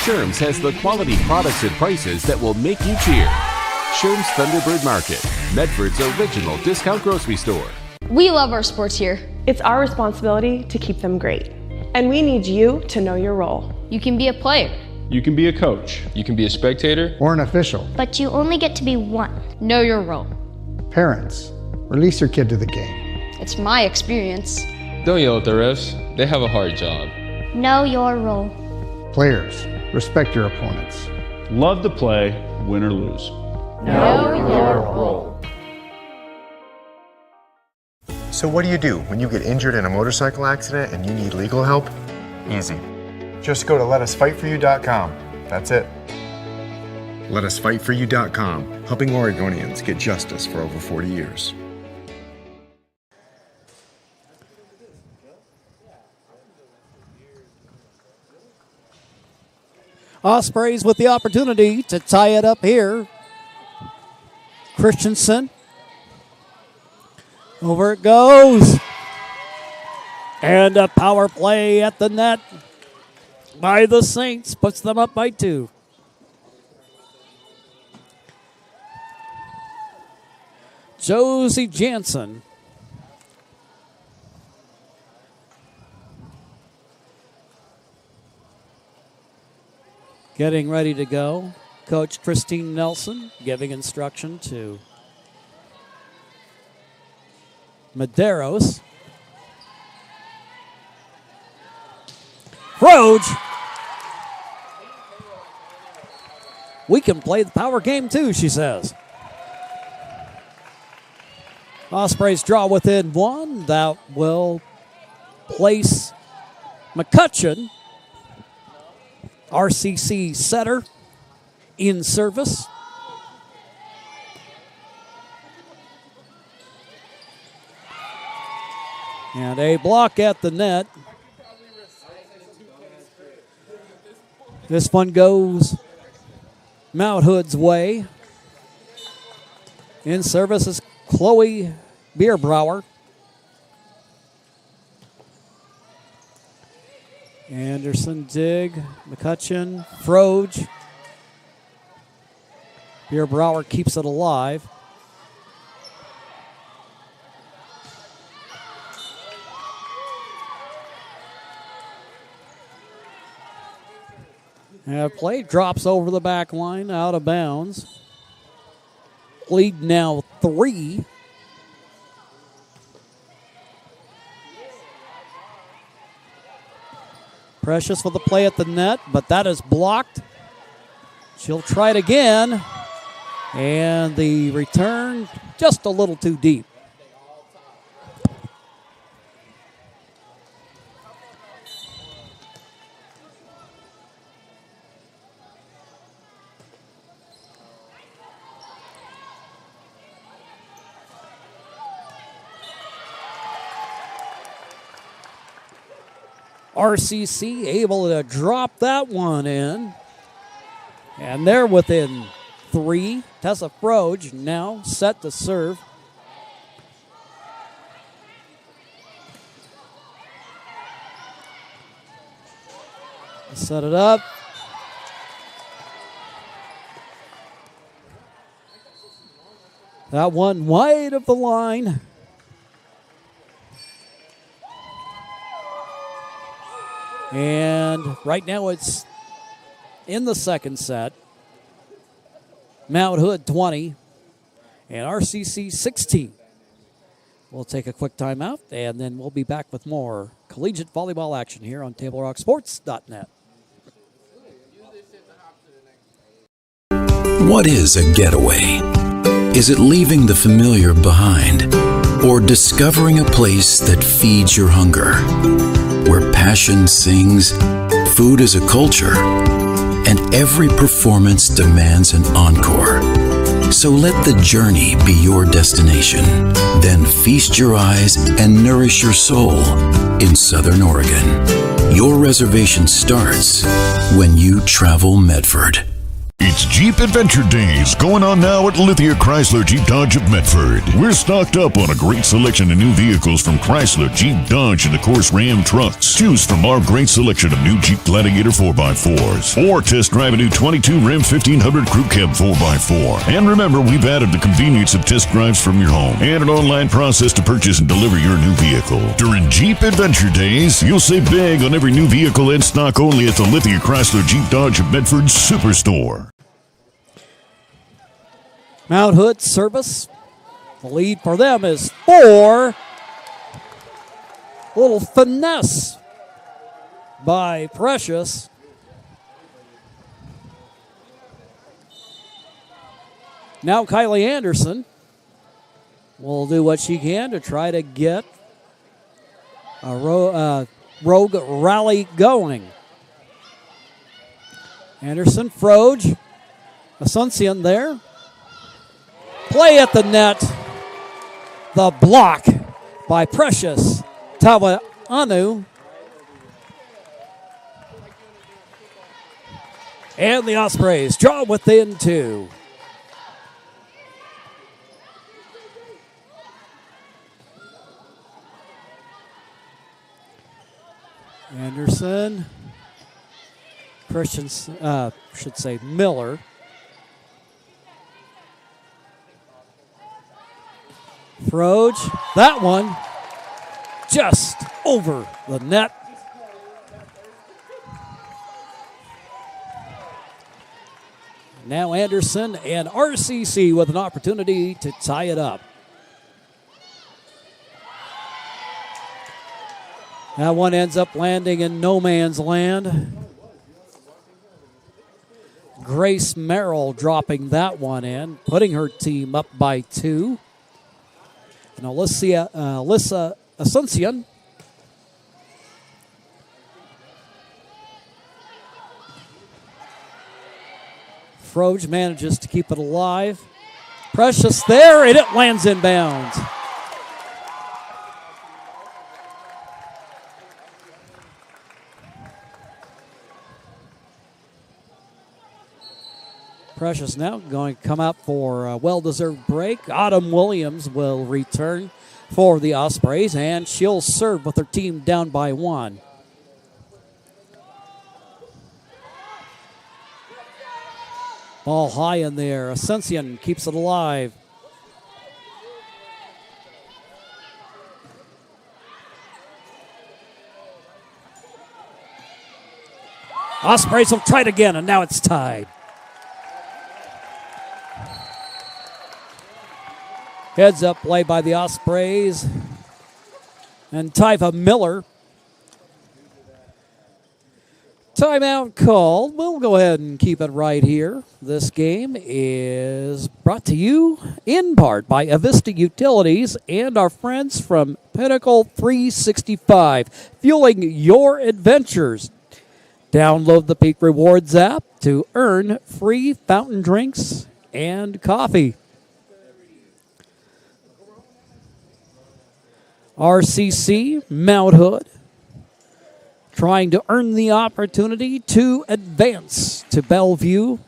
[SPEAKER 19] Sherm's has the quality products and prices that will make you cheer. Sherm's Thunderbird Market, Medford's original discount grocery store.
[SPEAKER 20] We love our sports here.
[SPEAKER 21] It's our responsibility to keep them great. And we need you to know your role.
[SPEAKER 20] You can be a player.
[SPEAKER 22] You can be a coach. You can be a spectator.
[SPEAKER 23] Or an official.
[SPEAKER 24] But you only get to be one.
[SPEAKER 20] Know your role.
[SPEAKER 23] Parents, release your kid to the game.
[SPEAKER 20] It's my experience.
[SPEAKER 22] Don't yell at the refs. They have a hard job.
[SPEAKER 24] Know your role.
[SPEAKER 23] Players, respect your opponents.
[SPEAKER 22] Love to play, win or lose.
[SPEAKER 24] Know your role.
[SPEAKER 4] So what do you do when you get injured in a motorcycle accident and you need legal help? Easy. Just go to letusfightforyou.com. That's it. Letusfightforyou.com, helping Oregonians get justice for over 40 years.
[SPEAKER 1] Ospreys with the opportunity to tie it up here. Christensen. Over it goes. And a power play at the net by the Saints. Puts them up by 2. Josie Jansen. Getting ready to go. Coach Christine Nelson giving instruction to Medeiros. Froge. We can play the power game too, she says. Ospreys draw within 1. That will place McCutcheon, RCC setter, in service. And a block at the net. This one goes Mount Hood's way. In service is Chloe Bierbrower. Anderson, Dig, McCutcheon, Froge. Bierbrower keeps it alive. And play drops over the back line, out of bounds. Lead now 3. Precious with the play at the net, but that is blocked. She'll try it again. And the return just a little too deep. RCC able to drop that one in. And they're within 3. Tessa Froge now set to serve. Set it up. That one wide of the line. And right now it's in the second set. Mount Hood 20 and RCC 16. We'll take a quick timeout, and then we'll be back with more collegiate volleyball action here on TableRockSports.net.
[SPEAKER 2] What is a getaway? Is it leaving the familiar behind, or discovering a place that feeds your hunger, where passion sings, food is a culture, and every performance demands an encore? So let the journey be your destination. Then feast your eyes and nourish your soul in Southern Oregon. Your reservation starts when you travel Medford.
[SPEAKER 5] It's Jeep Adventure Days going on now at Lithia Chrysler Jeep Dodge of Medford. We're stocked up on a great selection of new vehicles from Chrysler, Jeep, Dodge, and of course Ram trucks. Choose from our great selection of new Jeep Gladiator 4x4s or test drive a new 22 Ram 1500 Crew Cab 4x4. And remember, we've added the convenience of test drives from your home and an online process to purchase and deliver your new vehicle. During Jeep Adventure Days, you'll save big on every new vehicle in stock only at the Lithia Chrysler Jeep Dodge of Medford Superstore.
[SPEAKER 1] Mount Hood service. The lead for them is 4. Little finesse by Precious. Now Kylie Anderson will do what she can to try to get a rogue rally going. Anderson, Froge, Asuncion there. Play at the net. The block by Precious Tawaanu. And the Ospreys draw within 2. Anderson. Miller. Froge, that one just over the net. Now Anderson and RCC with an opportunity to tie it up. That one ends up landing in no man's land. Grace Merrill dropping that one in, putting her team up by 2. And Alyssa Asuncion Froge manages to keep it alive. Precious there, and it lands in bounds. Precious now going to come out for a well-deserved break. Autumn Williams will return for the Ospreys, and she'll serve with her team down by 1. Ball high in there. Asuncion keeps it alive. Ospreys will try it again, and now it's tied. Heads up play by the Ospreys. And Tyva Miller. Timeout called. We'll go ahead and keep it right here. This game is brought to you in part by Avista Utilities and our friends from Pinnacle 365, fueling your adventures. Download the Peak Rewards app to earn free fountain drinks and coffee. RCC, Mount Hood, trying to earn the opportunity to advance to Bellevue.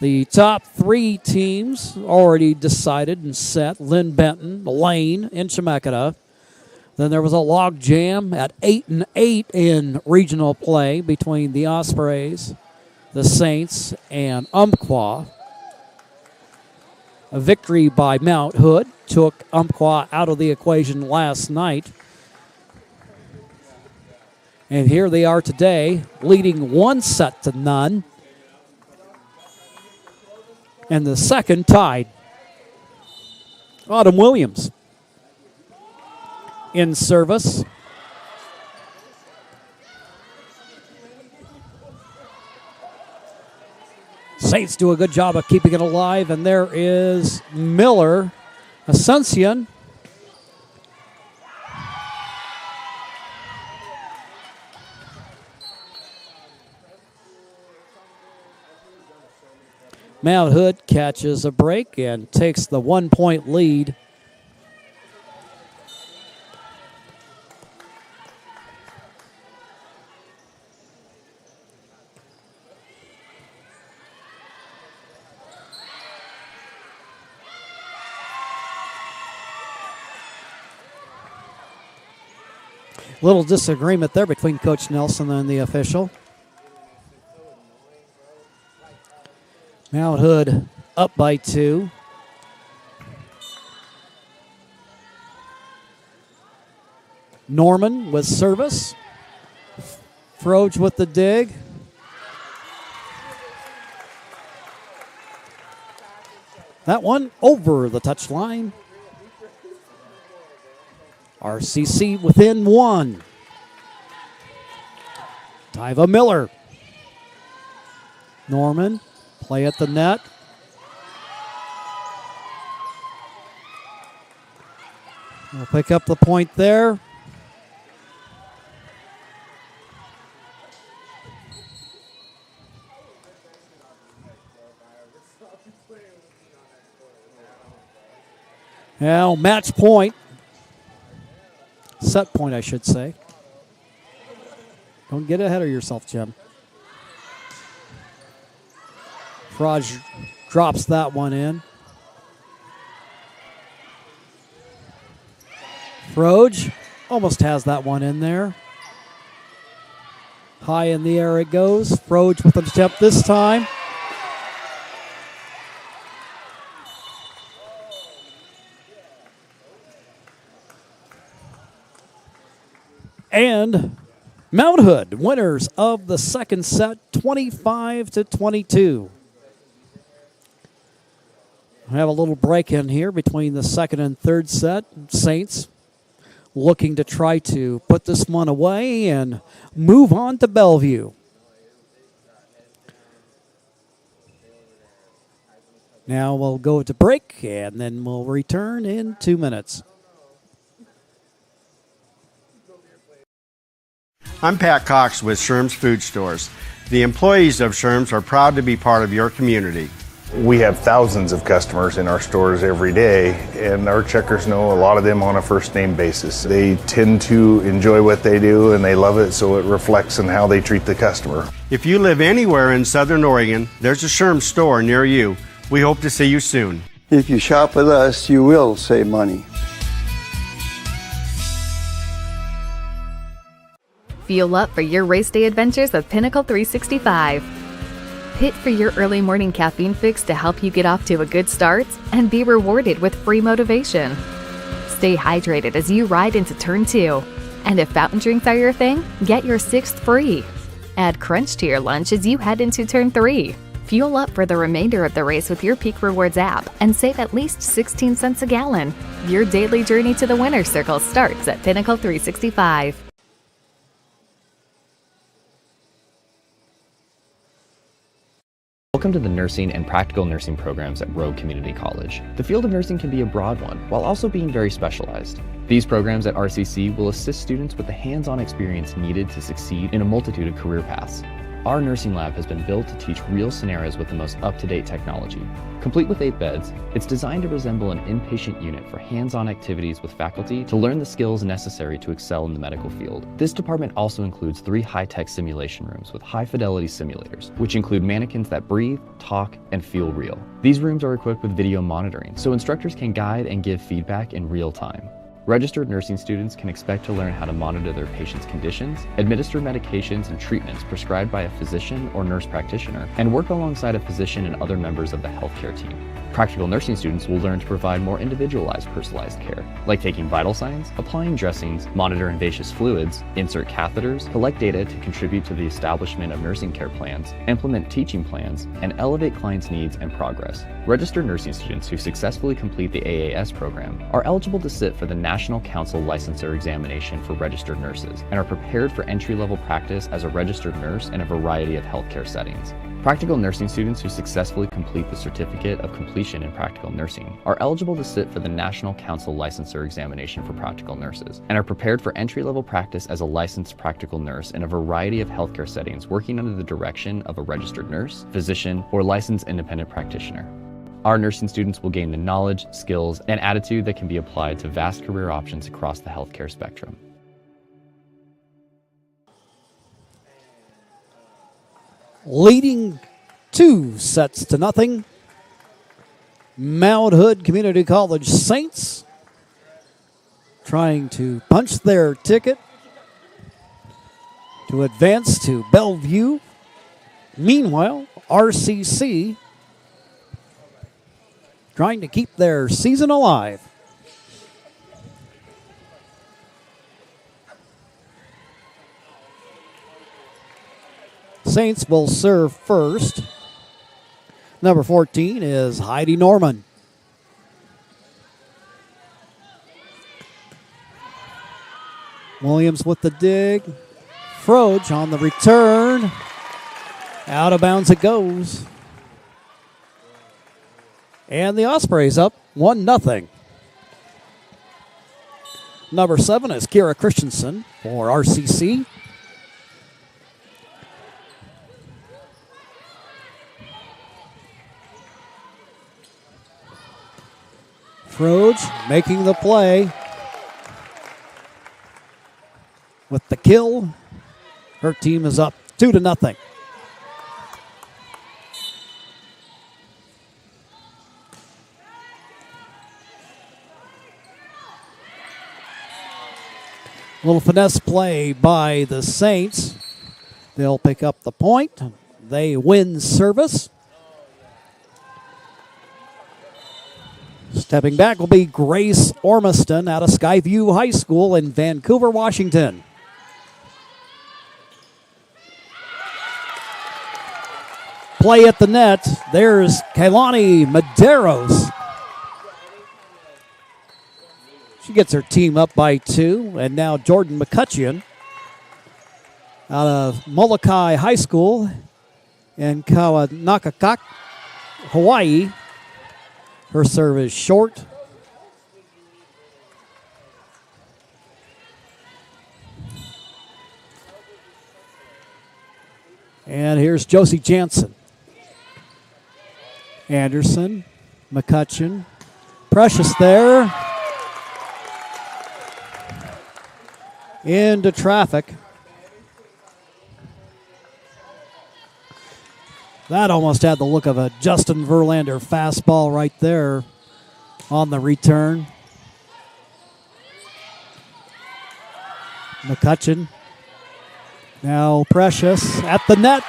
[SPEAKER 1] The top 3 teams already decided and set. Lynn Benton, Lane, and Chemeketa. Then there was a log jam at 8-8 in regional play between the Ospreys, the Saints, and Umpqua. A victory by Mount Hood took Umpqua out of the equation last night. And here they are today, leading 1-0. And the second tied. Autumn Williams in service. Saints do a good job of keeping it alive, and there is Miller, Asuncion. Mount Hood catches a break and takes the 1-point lead. Little disagreement there between Coach Nelson and the official. Mount Hood up by 2. Norman with service. Froge with the dig. That one over the touchline. RCC within 1. Tyva Miller. Norman. Play at the net. We'll pick up the point there. Now, match point. Set point, I should say. Don't get ahead of yourself, Jim. Fraj drops that one in. Froge almost has that one in there. High in the air it goes. Froge with an attempt this time. And Mount Hood, winners of the second set, 25-22. We have a little break in here between the second and third set. Saints looking to try to put this one away and move on to Bellevue. Now we'll go to break, and then we'll return in 2 minutes.
[SPEAKER 6] I'm Pat Cox with Sherm's Food Stores. The employees of Sherm's are proud to be part of your community.
[SPEAKER 7] We have thousands of customers in our stores every day, and our checkers know a lot of them on a first-name basis. They tend to enjoy what they do, and they love it, so it reflects in how they treat the customer.
[SPEAKER 6] If you live anywhere in Southern Oregon, there's a Sherm's store near you. We hope to see you soon.
[SPEAKER 8] If you shop with us, you will save money.
[SPEAKER 14] Fuel up for your race day adventures with Pinnacle 365. Pit for your early morning caffeine fix to help you get off to a good start and be rewarded with free motivation. Stay hydrated as you ride into Turn 2. And if fountain drinks are your thing, get your 6th free. Add Crunch to your lunch as you head into Turn 3. Fuel up for the remainder of the race with your Peak Rewards app and save at least 16 cents a gallon. Your daily journey to the winner's circle starts at Pinnacle 365.
[SPEAKER 9] Welcome to the nursing and practical nursing programs at Rogue Community College. The field of nursing can be a broad one, while also being very specialized. These programs at RCC will assist students with the hands-on experience needed to succeed in a multitude of career paths. Our nursing lab has been built to teach real scenarios with the most up-to-date technology. Complete with 8 beds, it's designed to resemble an inpatient unit for hands-on activities with faculty to learn the skills necessary to excel in the medical field. This department also includes 3 high-tech simulation rooms with high-fidelity simulators, which include mannequins that breathe, talk, and feel real. These rooms are equipped with video monitoring, so instructors can guide and give feedback in real time. Registered nursing students can expect to learn how to monitor their patients' conditions, administer medications and treatments prescribed by a physician or nurse practitioner, and work alongside a physician and other members of the healthcare team. Practical nursing students will learn to provide more individualized, personalized care, like taking vital signs, applying dressings, monitor invasive fluids, insert catheters, collect data to contribute to the establishment of nursing care plans, implement teaching plans, and elevate clients' needs and progress. Registered nursing students who successfully complete the AAS program are eligible to sit for the National Council Licensure Examination for registered nurses and are prepared for entry-level practice as a registered nurse in a variety of healthcare settings. Practical nursing students who successfully complete the Certificate of Completion in Practical Nursing are eligible to sit for the National Council Licensure Examination for practical nurses and are prepared for entry-level practice as a licensed practical nurse in a variety of healthcare settings working under the direction of a registered nurse, physician, or licensed independent practitioner. Our nursing students will gain the knowledge, skills, and attitude that can be applied to vast career options across the healthcare spectrum.
[SPEAKER 1] Leading 2-0, Mount Hood Community College Saints trying to punch their ticket to advance to Bellevue. Meanwhile, RCC trying to keep their season alive. Saints will serve first. Number 14 is Heidi Norman. Williams with the dig. Froge on the return. Out of bounds it goes. And the Ospreys up 1-0. Number 7 is Kira Christensen for RCC. Froge making the play with the kill. Her team is up 2-0. Little finesse play by the Saints. They'll pick up the point. They win service. Stepping back will be Grace Ormiston out of Skyview High School in Vancouver, Washington. Play at the net. There's Kailani Medeiros. She gets her team up by 2. And now Jordan McCutcheon out of Molokai High School in Kawanakakak, Hawaii. Her serve is short. And here's Josie Jansen. Anderson, McCutcheon, Precious there. Into traffic. That almost had the look of a Justin Verlander fastball right there on the return. McCutcheon. Now Precious at the net.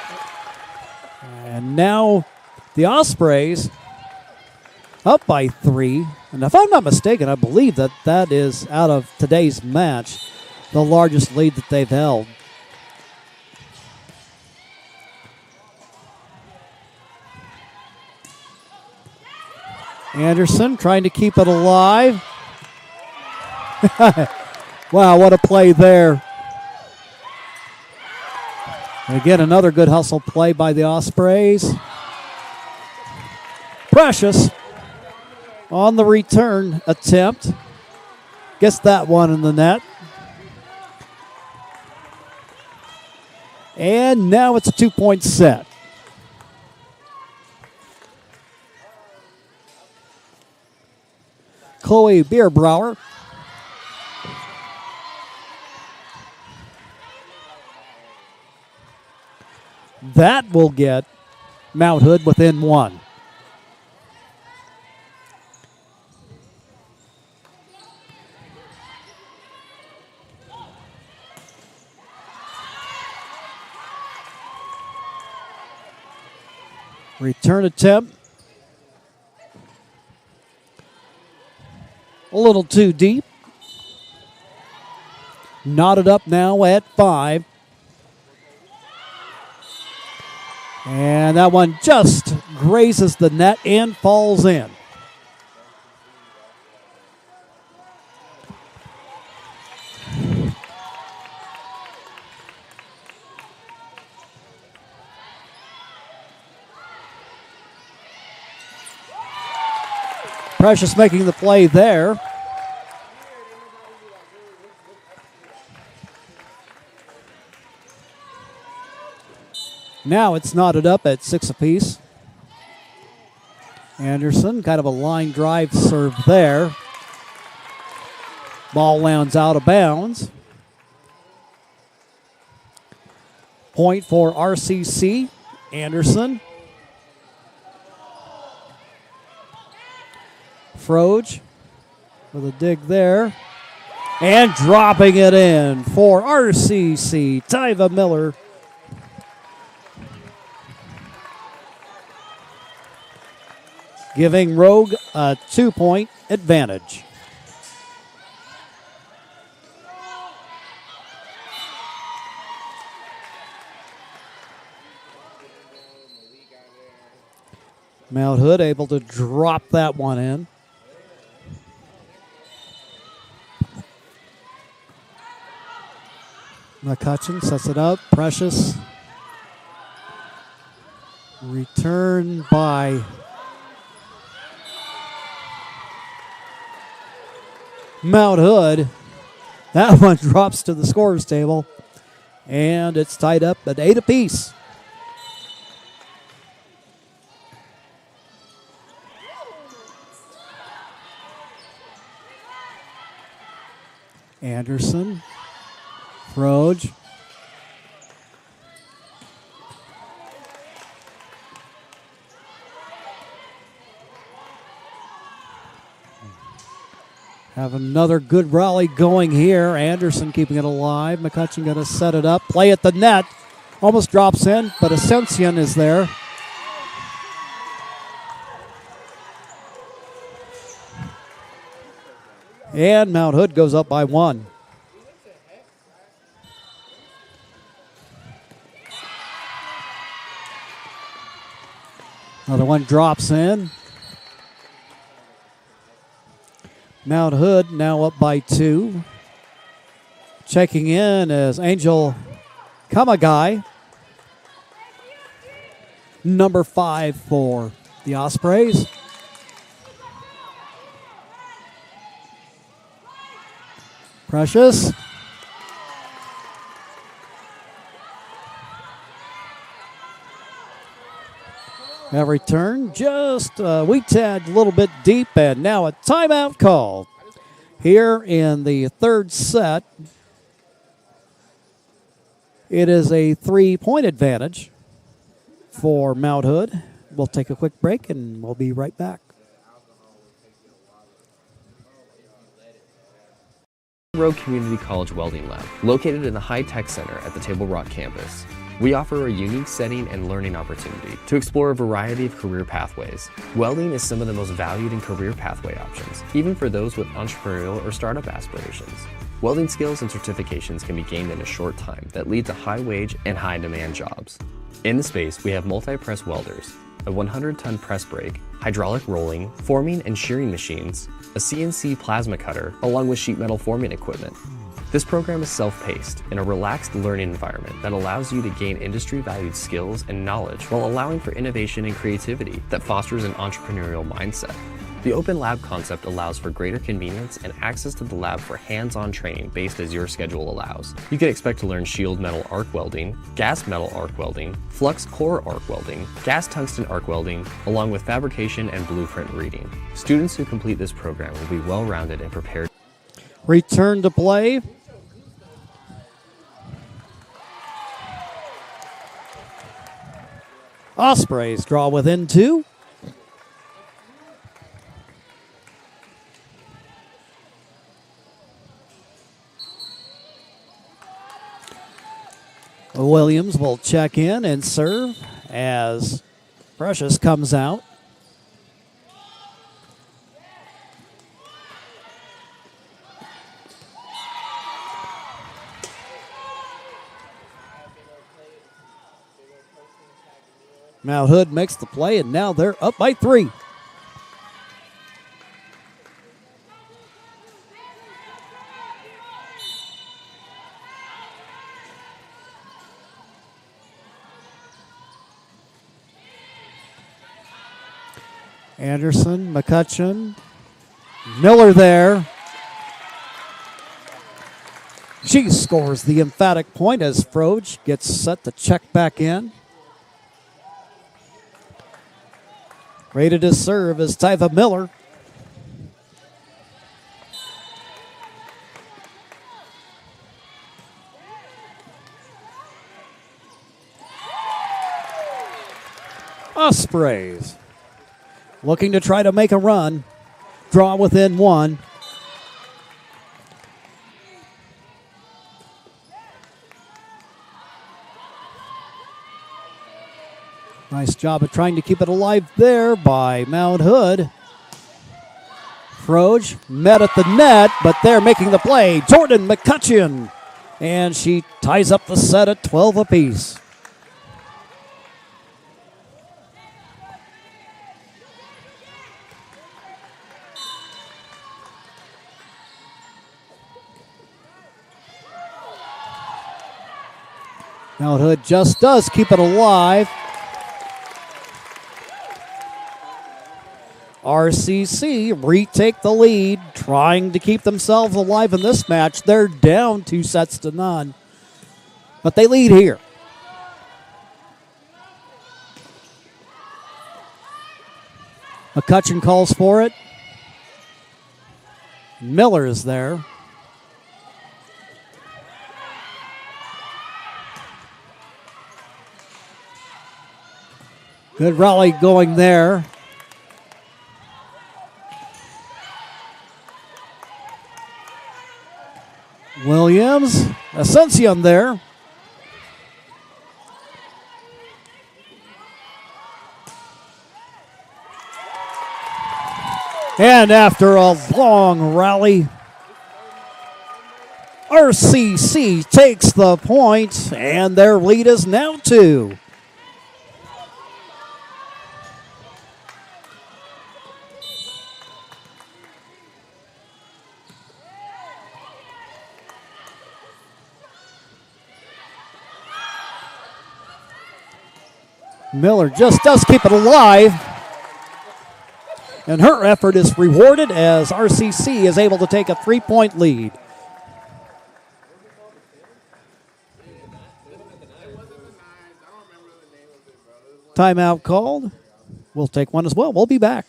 [SPEAKER 1] And now the Ospreys up by 3. And if I'm not mistaken, I believe that is out of today's match the largest lead that they've held. Anderson trying to keep it alive. Wow, what a play there. And again, another good hustle play by the Ospreys. Precious on the return attempt. Gets that one in the net. And now it's a 2-point set. Chloe Bierbrower. That will get Mount Hood within 1. Return attempt. A little too deep. Knotted up now at 5. And that one just grazes the net and falls in. Precious making the play there. Now it's knotted up at 6 apiece. Anderson, kind of a line drive serve there. Ball lands out of bounds. Point for RCC. Anderson. Froge with a dig there. And dropping it in for RCC. Tyva Miller. Giving Rogue a 2-point advantage. Mount Hood able to drop that one in. McCutcheon sets it up. Precious. Return by Mount Hood. That one drops to the scorer's table. And it's tied up at 8 apiece. Anderson. Froge. Have another good rally going here. Anderson keeping it alive. McCutcheon going to set it up. Play at the net. Almost drops in, but Ascension is there. And Mount Hood goes up by 1. Another one drops in. Mount Hood now up by 2. Checking in is Angel Kamagai. Number 5 for the Ospreys. Precious. That return just we tagged a little bit deep, and now a timeout call here in the third set. It is a 3-point advantage for Mount Hood. We'll take a quick break, and we'll be right back.
[SPEAKER 9] Rogue Community College Welding Lab, located in the High Tech Center at the Table Rock campus. We offer a unique setting and learning opportunity to explore a variety of career pathways. Welding is some of the most valued in career pathway options, even for those with entrepreneurial or startup aspirations. Welding skills and certifications can be gained in a short time that lead to high-wage and high-demand jobs. In the space, we have multi-press welders, a 100-ton press brake, hydraulic rolling, forming and shearing machines, a CNC plasma cutter, along with sheet metal forming equipment. This program is self-paced in a relaxed learning environment that allows you to gain industry-valued skills and knowledge while allowing for innovation and creativity that fosters an entrepreneurial mindset. The open lab concept allows for greater convenience and access to the lab for hands-on training based as your schedule allows. You can expect to learn shield metal arc welding, gas metal arc welding, flux core arc welding, gas tungsten arc welding, along with fabrication and blueprint reading. Students who complete this program will be well-rounded and prepared.
[SPEAKER 1] Return to play. Ospreys draw within 2. Williams will check in and serve as Precious comes out. Mount Hood makes the play, and now they're up by 3. Anderson, McCutcheon, Miller there. She scores the emphatic point as Froge gets set to check back in. Ready to serve is Tyva Miller. Ospreys looking to try to make a run, draw within 1. Nice job of trying to keep it alive there by Mount Hood. Froge met at the net, but they're making the play. Jordan McCutcheon, and she ties up the set at 12 apiece. Mount Hood just does keep it alive. RCC retake the lead, trying to keep themselves alive in this match. They're down 2-0, but they lead here. McCutcheon calls for it. Miller is there. Good rally going there. Williams, Ascension there. And after a long rally, RCC takes the point, and their lead is now 2. Miller just does keep it alive, and her effort is rewarded as RCC is able to take a 3-point lead. Timeout called. We'll take one as well. We'll be back.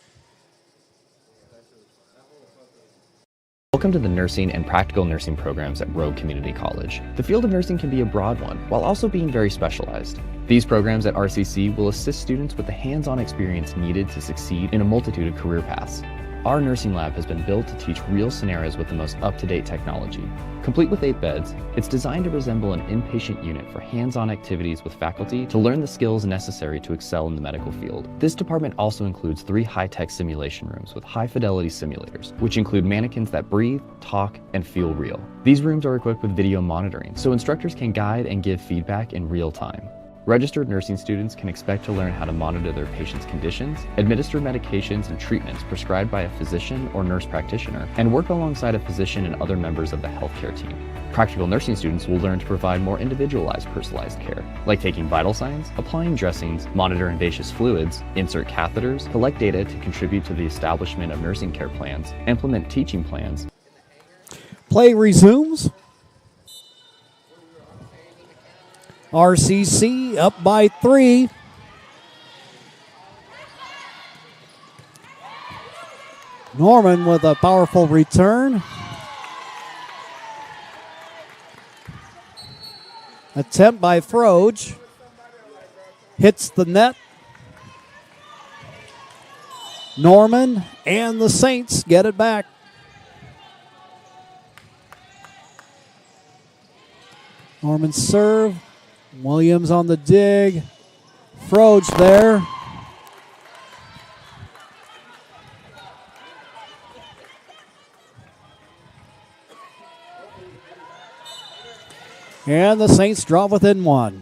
[SPEAKER 9] Welcome to the nursing and practical nursing programs at Rogue Community College. The field of nursing can be a broad one, while also being very specialized. These programs at RCC will assist students with the hands-on experience needed to succeed in a multitude of career paths. Our nursing lab has been built to teach real scenarios with the most up-to-date technology. Complete with 8 beds, it's designed to resemble an inpatient unit for hands-on activities with faculty to learn the skills necessary to excel in the medical field. This department also includes 3 high-tech simulation rooms with high-fidelity simulators, which include mannequins that breathe, talk, and feel real. These rooms are equipped with video monitoring, so instructors can guide and give feedback in real time. Registered nursing students can expect to learn how to monitor their patients' conditions, administer medications and treatments prescribed by a physician or nurse practitioner, and work alongside a physician and other members of the healthcare team. Practical nursing students will learn to provide more individualized, personalized care, like taking vital signs, applying dressings, monitor invasive fluids, insert catheters, collect data to contribute to the establishment of nursing care plans, implement teaching plans.
[SPEAKER 1] Play resumes. RCC up by 3. Norman with a powerful return. Attempt by Froge. Hits the net. Norman and the Saints get it back. Norman serve. Williams on the dig. Froge there. And the Saints draw within 1.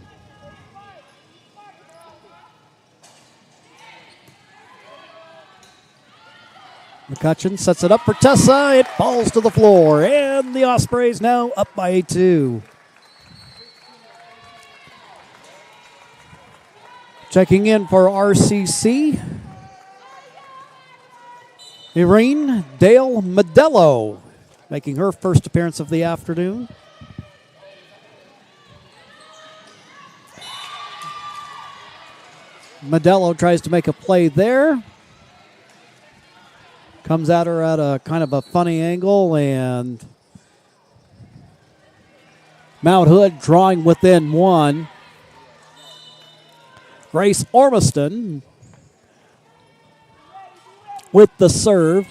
[SPEAKER 1] McCutcheon sets it up for Tessa. It falls to the floor, and the Ospreys now up by 2. Checking in for RCC, Irene Dale Modello, making her first appearance of the afternoon. Modello tries to make a play there. Comes at her at a kind of a funny angle, and Mount Hood drawing within 1. Grace Ormiston with the serve.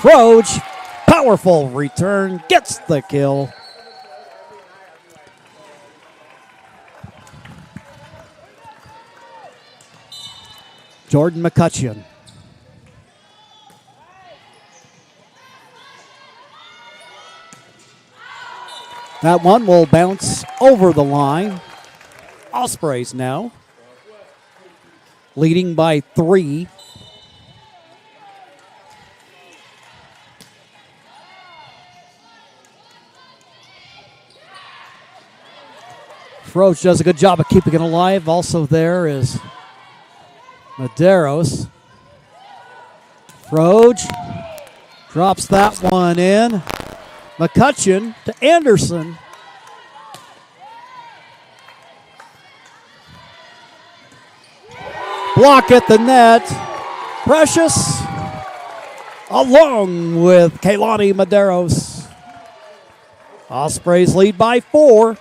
[SPEAKER 1] Froge, powerful return, gets the kill. Jordan McCutcheon. That one will bounce over the line. Ospreys now leading by 3. Froge does a good job of keeping it alive. Also there is Medeiros. Froge drops that one in. McCutcheon to Anderson. Block at the net. Precious along with Kaylani Medeiros. Ospreys lead by 4.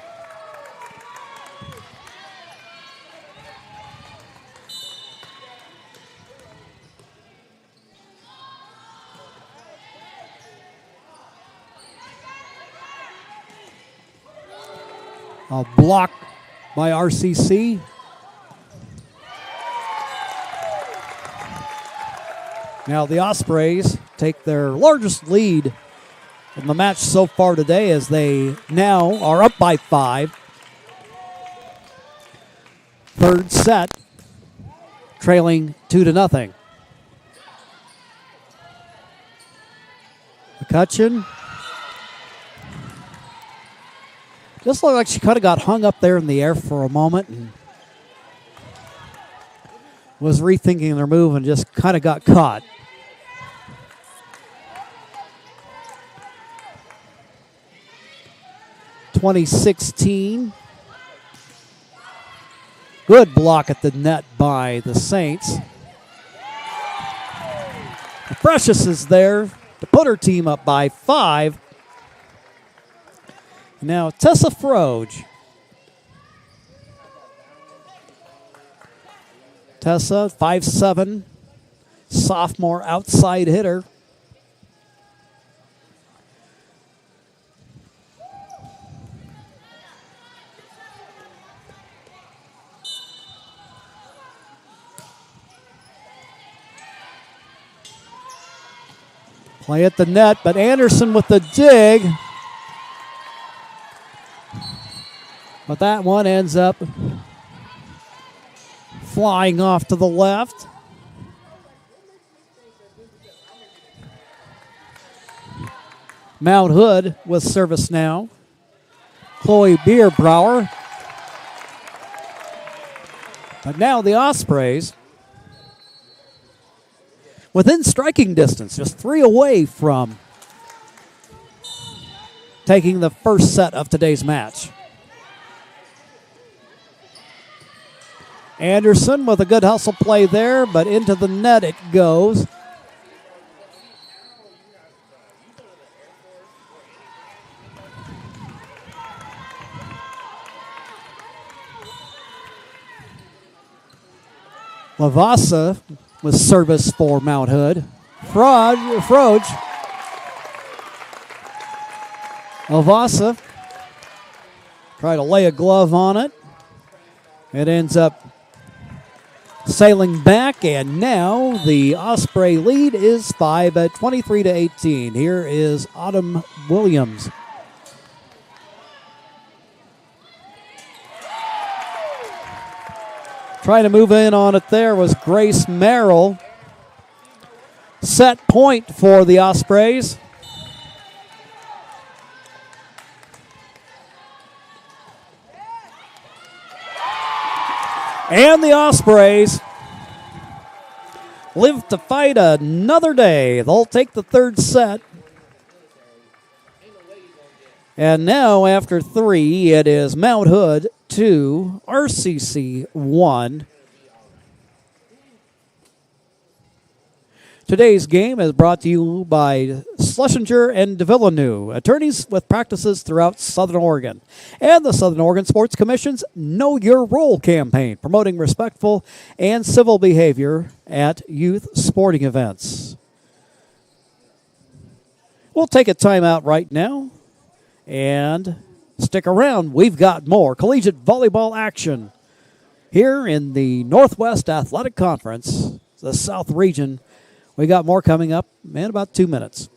[SPEAKER 1] A block by RCC. Now the Ospreys take their largest lead in the match so far today as they now are up by 5. Third set, trailing 2-0. McCutcheon. Just looked like she kind of got hung up there in the air for a moment and was rethinking their move and just kind of got caught. .2016. Good block at the net by the Saints. Precious is there to put her team up by 5. Now Tessa Froge. Tessa, 5'7", sophomore outside hitter. Play at the net, but Anderson with the dig. But that one ends up flying off to the left. Mount Hood with service now. Chloe Bierbrower. But now the Ospreys within striking distance, just 3 away from taking the first set of today's match. Anderson with a good hustle play there, but into the net it goes. Lavassa with service for Mount Hood. Froge. Lavassa try to lay a glove on it. It ends up sailing back, and now the Osprey lead is 5 at 23-18. Here is Autumn Williams. Trying to move in on it there was Grace Merrill. Set point for the Ospreys. And the Ospreys live to fight another day. They'll take the third set. And now, after 3, it is Mount Hood 2, RCC 1. Today's game is brought to you by Schlesinger and DeVilleneuve, attorneys with practices throughout Southern Oregon, and the Southern Oregon Sports Commission's Know Your Role campaign, promoting respectful and civil behavior at youth sporting events. We'll take a timeout right now and stick around. We've got more collegiate volleyball action here in the Northwest Athletic Conference, the South Region. We got more coming up in about 2 minutes.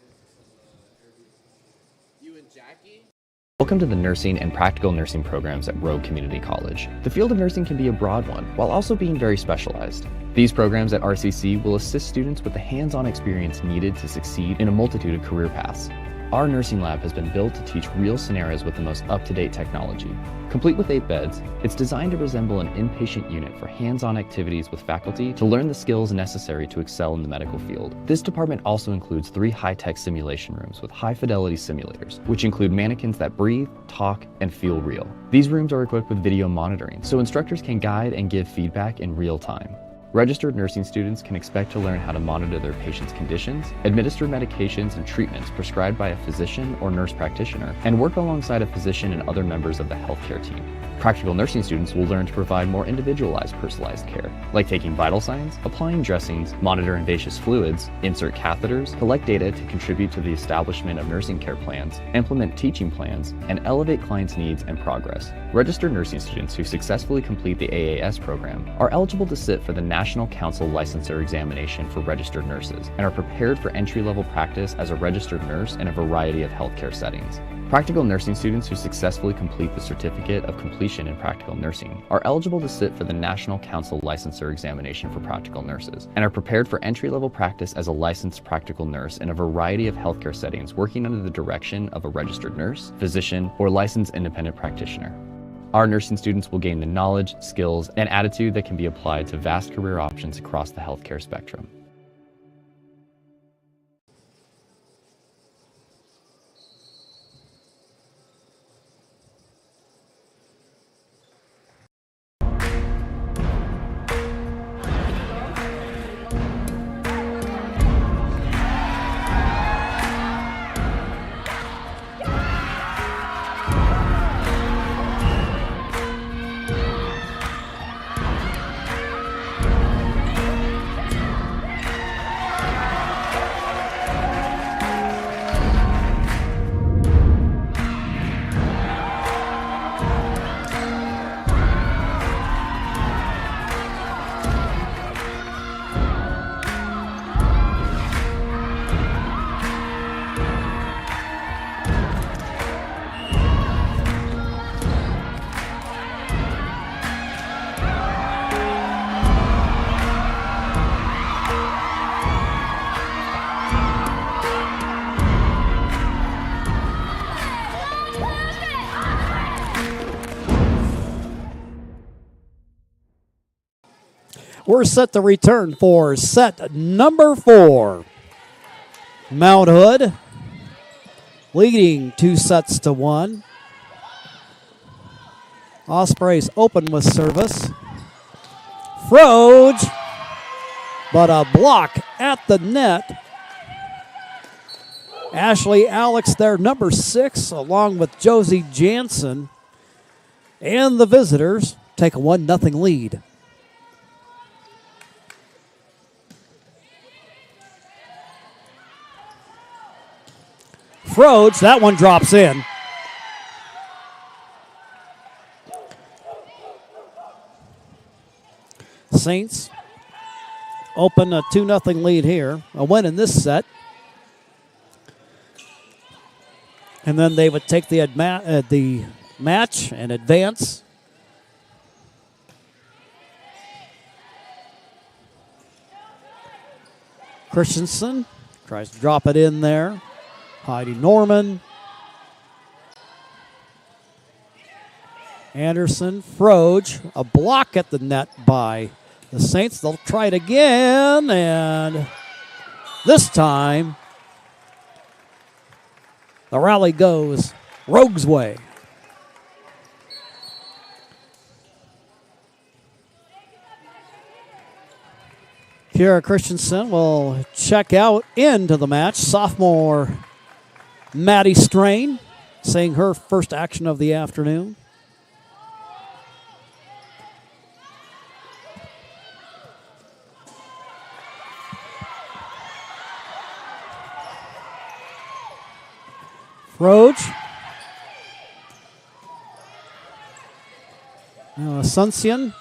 [SPEAKER 9] Welcome to the nursing and practical nursing programs at Rogue Community College. The field of nursing can be a broad one, while also being very specialized. These programs at RCC will assist students with the hands-on experience needed to succeed in a multitude of career paths. Our nursing lab has been built to teach real scenarios with the most up-to-date technology. Complete with 8 beds, it's designed to resemble an inpatient unit for hands-on activities with faculty to learn the skills necessary to excel in the medical field. This department also includes 3 high-tech simulation rooms with high-fidelity simulators, which include mannequins that breathe, talk, and feel real. These rooms are equipped with video monitoring, so instructors can guide and give feedback in real time. Registered nursing students can expect to learn how to monitor their patients' conditions, administer medications and treatments prescribed by a physician or nurse practitioner, and work alongside a physician and other members of the healthcare team. Practical nursing students will learn to provide more individualized, personalized care, like taking vital signs, applying dressings, monitor invasive fluids, insert catheters, collect data to contribute to the establishment of nursing care plans, implement teaching plans, and elevate clients' needs and progress. Registered nursing students who successfully complete the AAS program are eligible to sit for the National Council Licensure Examination for registered nurses and are prepared for entry-level practice as a registered nurse in a variety of healthcare settings. Practical nursing students who successfully complete the Certificate of Completion in Practical Nursing are eligible to sit for the National Council Licensure Examination for Practical Nurses and are prepared for entry-level practice as a licensed practical nurse in a variety of healthcare settings working under the direction of a registered nurse, physician, or licensed independent practitioner. Our nursing students will gain the knowledge, skills, and attitude that can be applied to vast career options across the healthcare spectrum.
[SPEAKER 1] We're set to return for set number 4. Mount Hood leading 2-1. Ospreys open with service. Froge, but a block at the net. Ashley Alex, their number 6, along with Josie Jansen. And the visitors take a 1-0 lead. Froge, that one drops in. Saints open a 2-0 lead here. A win in this set. And then they would take the match and advance. Christensen tries to drop it in there. Heidi Norman. Anderson, Froge, a block at the net by the Saints. They'll try it again, and this time the rally goes Rogue's way. Kiera Christensen will check out into the match. Sophomore Maddie Strain saying her first action of the afternoon. Roach. Now Asuncion.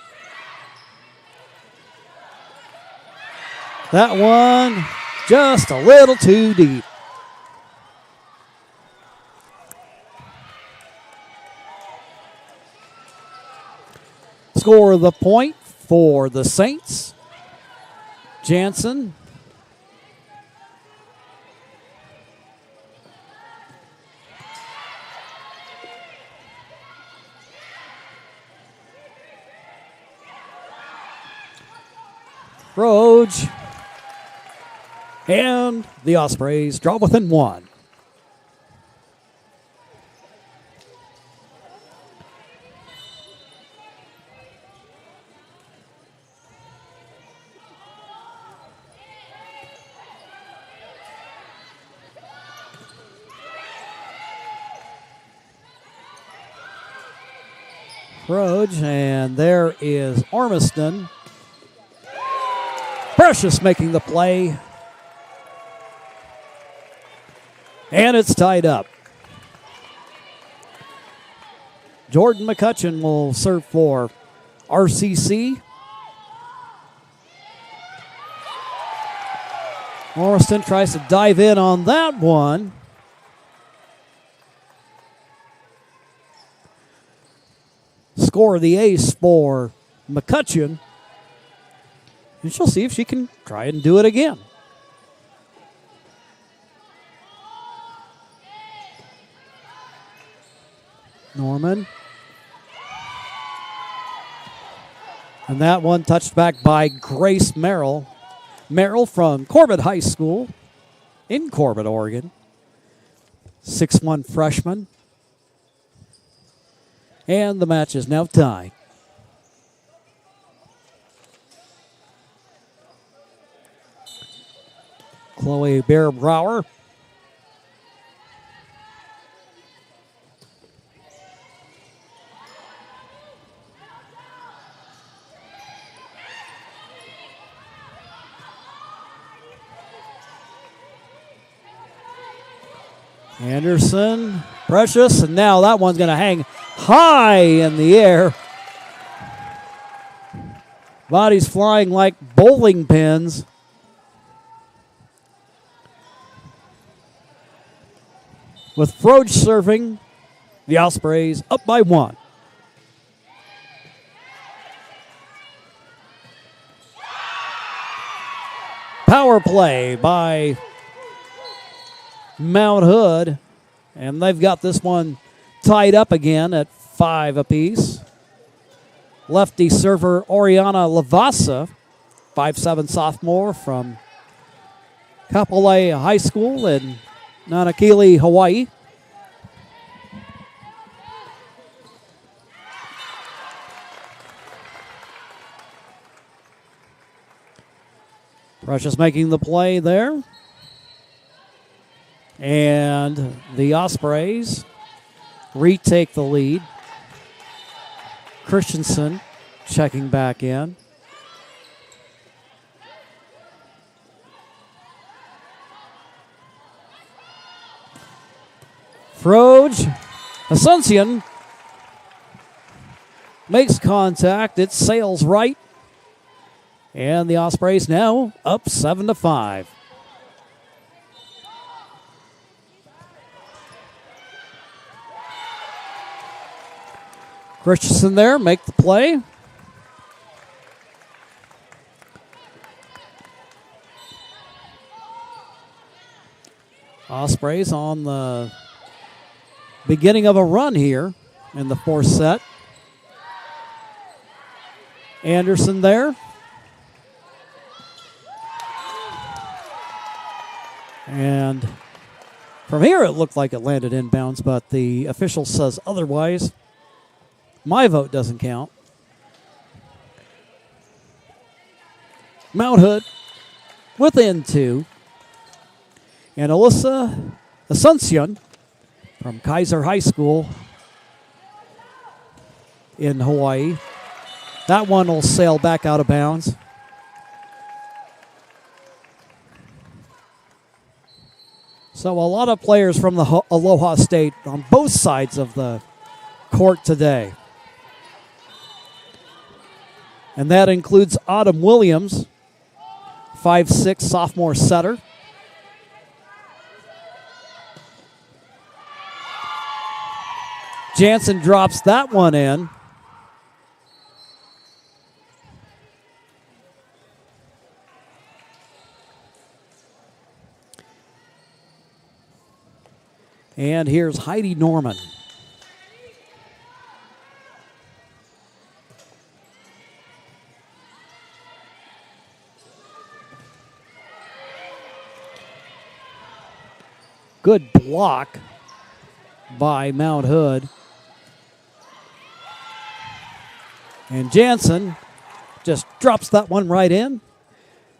[SPEAKER 1] That one just a little too deep. Score the point for the Saints. Jansen. Roach. And the Ospreys draw within one. Roach, and there is Ormiston. Precious making the play. And it's tied up. Jordan McCutcheon will serve for RCC. Morrison tries to dive in on that one. Score the ace for McCutcheon. And she'll see if she can try and do it again. Norman. And that one touched back by Grace Merrill. Merrill from Corbett High School in Corbett, Oregon. 6'1" freshman. And the match is now tied. Chloe Bear-Brower. Anderson, Precious, and now that one's going to hang high in the air. Bodies flying like bowling pins. With Froge serving, the Ospreys up by one. Power play by Mount Hood, and they've got this one tied up again at 5 apiece. Lefty server Oriana Lavasa, 5'7" sophomore from Kapolei High School in Nanakili, Hawaii. Precious making the play there. And the Ospreys retake the lead. Christensen checking back in. Froge, Asuncion makes contact. It sails right. And the Ospreys now up 7-5. Christensen there, make the play. Osprey's on the beginning of a run here in the fourth set. Anderson there. And from here it looked like it landed inbounds, but the official says otherwise. My vote doesn't count. Mount Hood within 2. And Alyssa Asuncion from Kaiser High School in Hawaii. That one will sail back out of bounds. So a lot of players from the Aloha State on both sides of the court today. And that includes Autumn Williams, 5'6" sophomore setter. Jansen drops that one in. And here's Heidi Norman. Good block by Mount Hood. And Jansen just drops that one right in.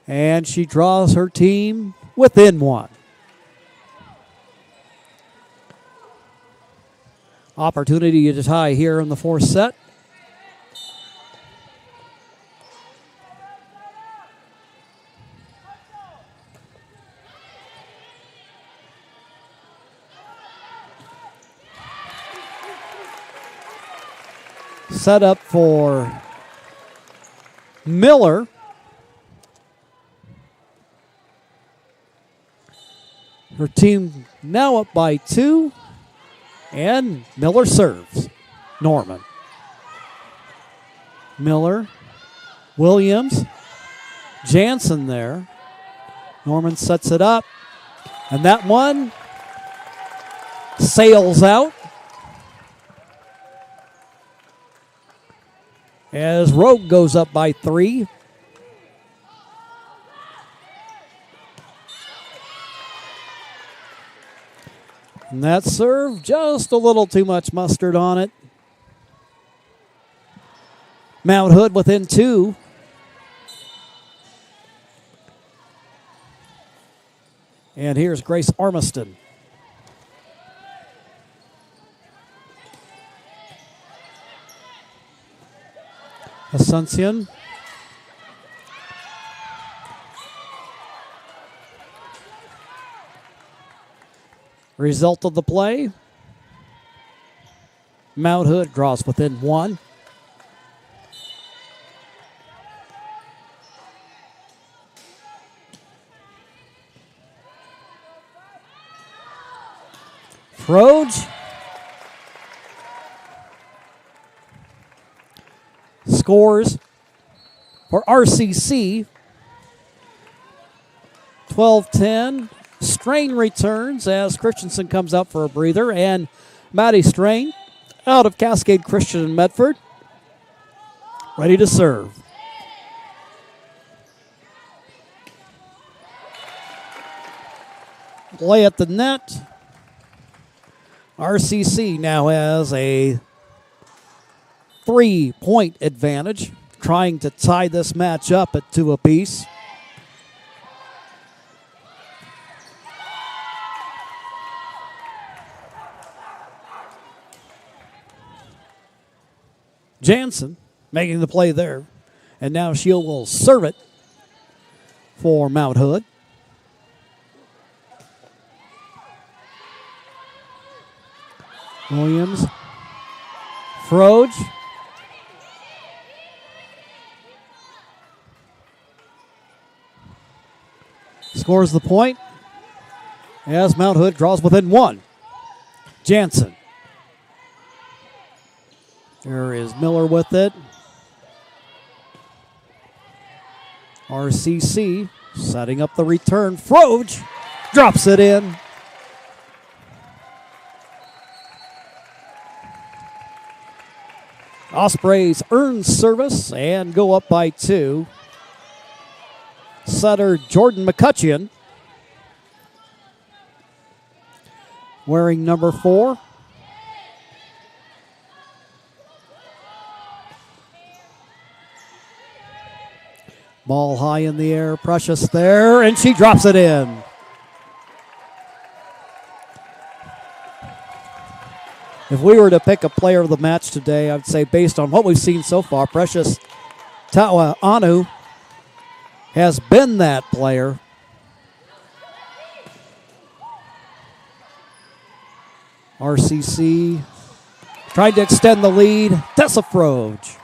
[SPEAKER 1] And she draws her team within 1. Opportunity to tie here in the fourth set. Set up for Miller. Her team now up by 2. And Miller serves. Norman. Miller. Williams. Jansen there. Norman sets it up. And that one sails out. As Rogue goes up by 3. And that serve, just a little too much mustard on it. Mount Hood within 2. And here's Grace Armiston. Asuncion. Result of the play, Mount Hood draws within 1. Froge scores for RCC. 12-10. Strain returns as Christensen comes out for a breather, and Maddie Strain out of Cascade Christian in Medford, ready to serve. Play at the net. RCC now has a 3-point advantage, trying to tie this match up at 2 apiece. Jansen making the play there. And now Shield will serve it for Mount Hood. Williams. Froge. Scores the point as Mount Hood draws within 1. Jansen. There is Miller with it. RCC setting up the return. Froge drops it in. Ospreys earn service and go up by 2. Setter Jordan McCutcheon wearing number 4. Ball high in the air, Precious there, and she drops it in. If we were to pick a player of the match today, I'd say based on what we've seen so far, Precious Tawa Anu has been that player. RCC trying to extend the lead. Tessa Froge.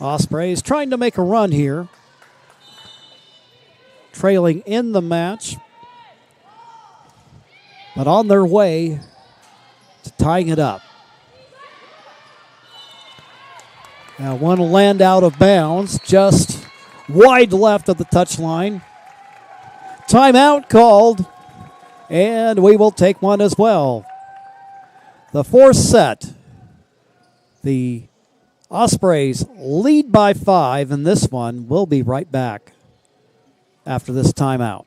[SPEAKER 1] Ospreys trying to make a run here. Trailing in the match, but on their way to tying it up. Now one will land out of bounds, just wide left of the touchline. Timeout called, and we will take one as well. The fourth set, the Ospreys lead by 5 in this one. We'll be right back after this timeout.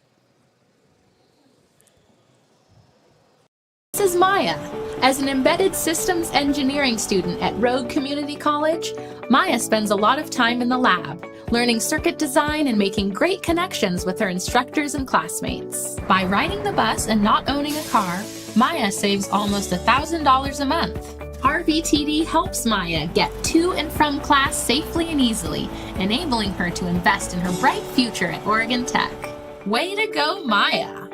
[SPEAKER 10] This is Maya. As an embedded systems engineering student at Rogue Community College, Maya spends a lot of time in the lab, learning circuit design and making great connections with her instructors and classmates. By riding the bus and not owning a car, Maya saves almost $1,000 a month. RVTD helps Maya get to and from class safely and easily, enabling her to invest in her bright future at Oregon Tech. Way to go, Maya!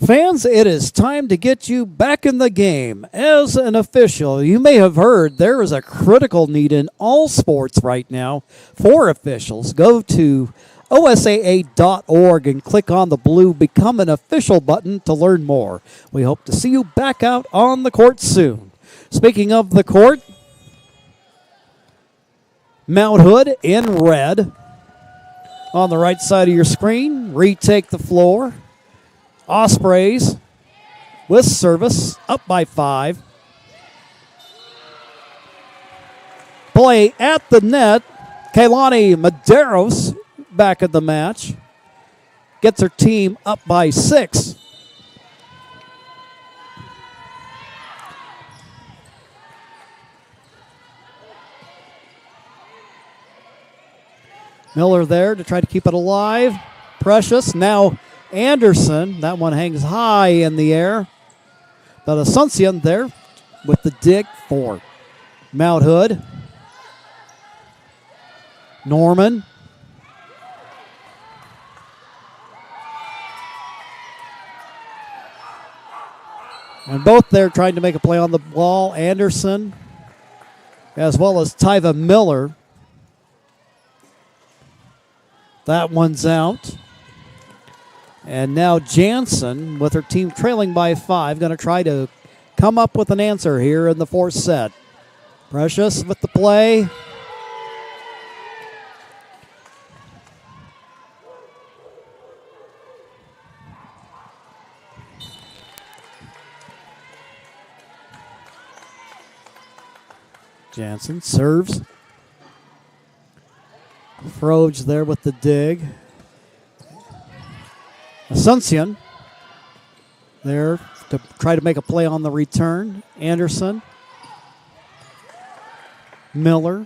[SPEAKER 1] Fans, it is time to get you back in the game. As an official, you may have heard there is a critical need in all sports right now for officials. Go to OSAA.org and click on the blue Become an Official button to learn more. We hope to see you back out on the court soon. Speaking of the court, Mount Hood in red on the right side of your screen. Retake the floor. Ospreys with service, up by 5. Play at the net. Kaylani Medeiros back in the match. Gets her team up by 6. Miller there to try to keep it alive. Precious now Anderson. That one hangs high in the air. But Asuncion there with the dig for Mount Hood. Norman. And both there trying to make a play on the ball. Anderson as well as Tyva Miller. That one's out. And now Jansen with her team trailing by 5. Going to try to come up with an answer here in the fourth set. Precious with the play. Jansen serves. Froge there with the dig. Asuncion there to try to make a play on the return. Anderson. Miller.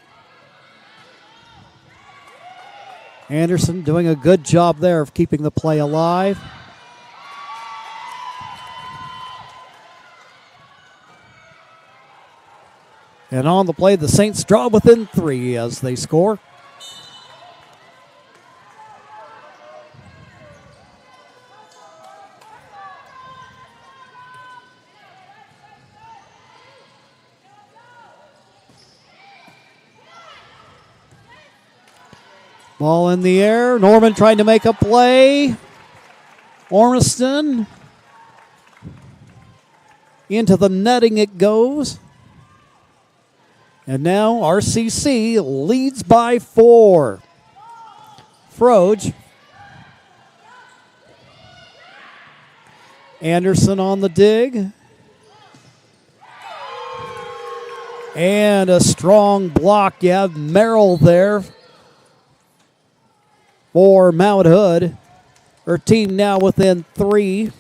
[SPEAKER 1] Anderson doing a good job there of keeping the play alive. And on the play, the Saints draw within 3 as they score. Ball in the air. Norman trying to make a play. Ormiston. Into the netting it goes. And now RCC leads by 4. Froge. Anderson on the dig. And a strong block. You have Merrill there for Mount Hood. Her team now within 3.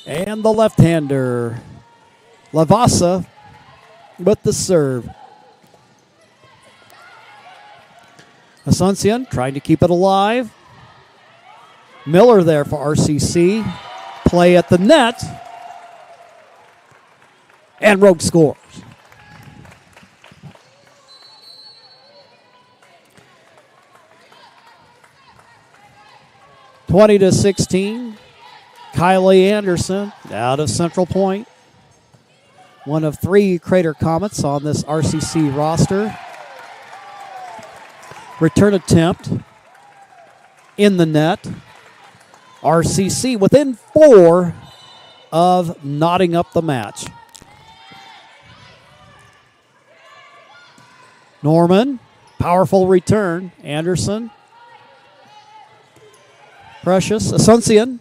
[SPEAKER 1] And the left-hander, Lavasa, with the serve. Asuncion trying to keep it alive. Miller there for RCC. Play at the net. And Rogue scores. (20-16). Kylie Anderson out of Central Point. One of 3 Crater Comets on this RCC roster. Return attempt in the net. RCC within 4 of knotting up the match. Norman, powerful return. Anderson. Precious. Asuncion.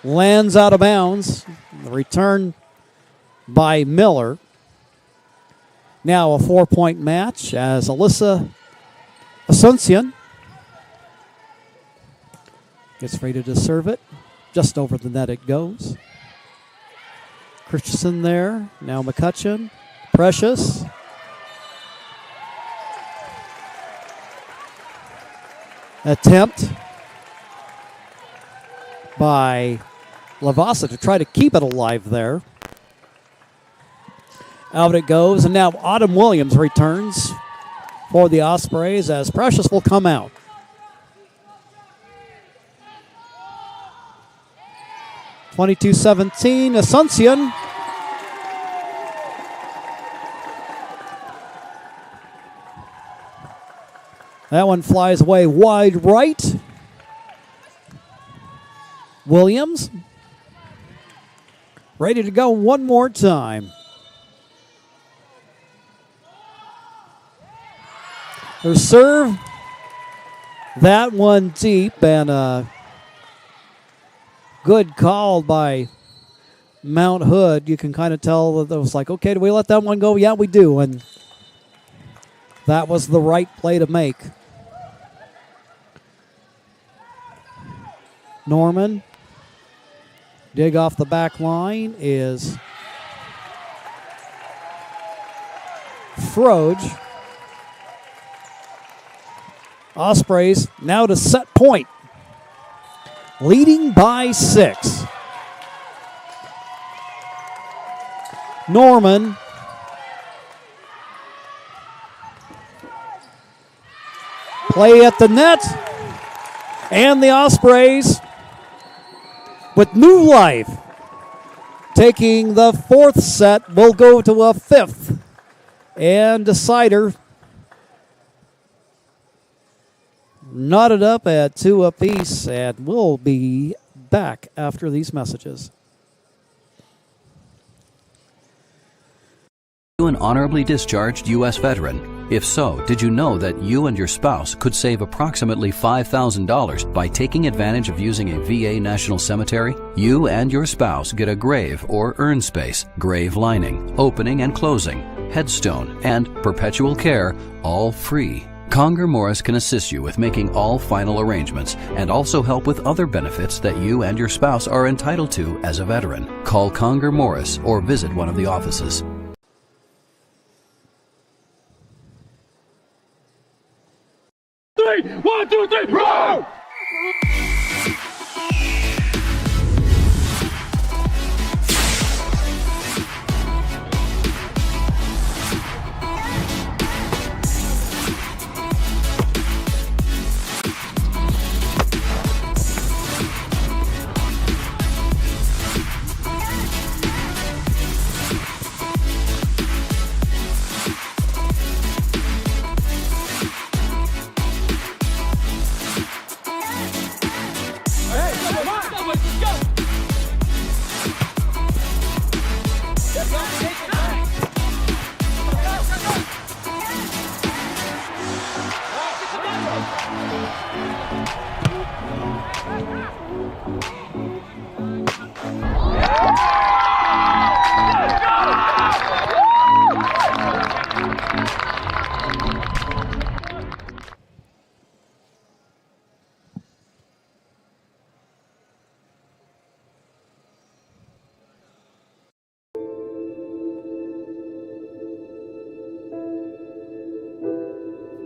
[SPEAKER 1] Lands out of bounds. The return by Miller. Now a 4-point match as Alyssa Asuncion gets ready to serve it. Just over the net it goes. Christensen there. Now McCutcheon. Precious. Attempt by Lavasa to try to keep it alive there. Out it goes, and now Autumn Williams returns for the Ospreys as Precious will come out. (22-17), Asuncion. That one flies away wide right. Williams ready to go one more time. Her serve, that one deep, and a good call by Mount Hood. You can kind of tell that it was like, okay, do we let that one go? Yeah, we do, and that was the right play to make. Norman. Dig off the back line is Froge. Ospreys now to set point. Leading by 6. Norman. Play at the net. And the Ospreys with new life, taking the 4th set, will go to a 5th and decider. Knotted up at 2 apiece, and we'll be back after these messages.
[SPEAKER 3] Are you an honorably discharged U.S. veteran? If so, did you know that you and your spouse could save approximately $5,000 by taking advantage of using a VA National Cemetery? You and your spouse get a grave or urn space, grave lining, opening and closing, headstone, and perpetual care, all free. Conger Morris can assist you with making all final arrangements and also help with other benefits that you and your spouse are entitled to as a veteran. Call Conger Morris or visit one of the offices.
[SPEAKER 11] 3, 1, 2, 3, roll!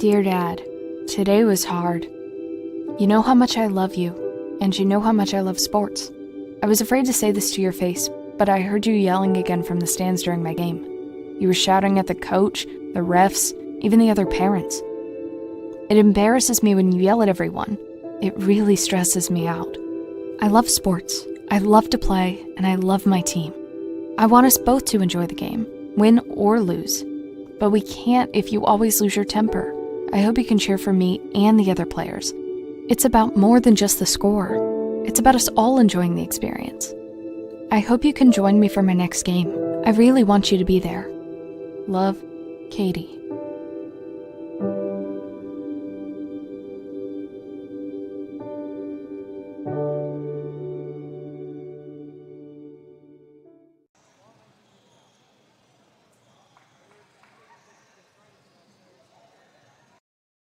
[SPEAKER 18] Dear Dad, today was hard. You know how much I love you, and you know how much I love sports. I was afraid to say this to your face, but I heard you yelling again from the stands during my game. You were shouting at the coach, the refs, even the other parents. It embarrasses me when you yell at everyone. It really stresses me out. I love sports. I love to play, and I love my team. I want us both to enjoy the game, win or lose. But we can't if you always lose your temper. I hope you can cheer for me and the other players. It's about more than just the score. It's about us all enjoying the experience. I hope you can join me for my next game. I really want you to be there. Love, Katie.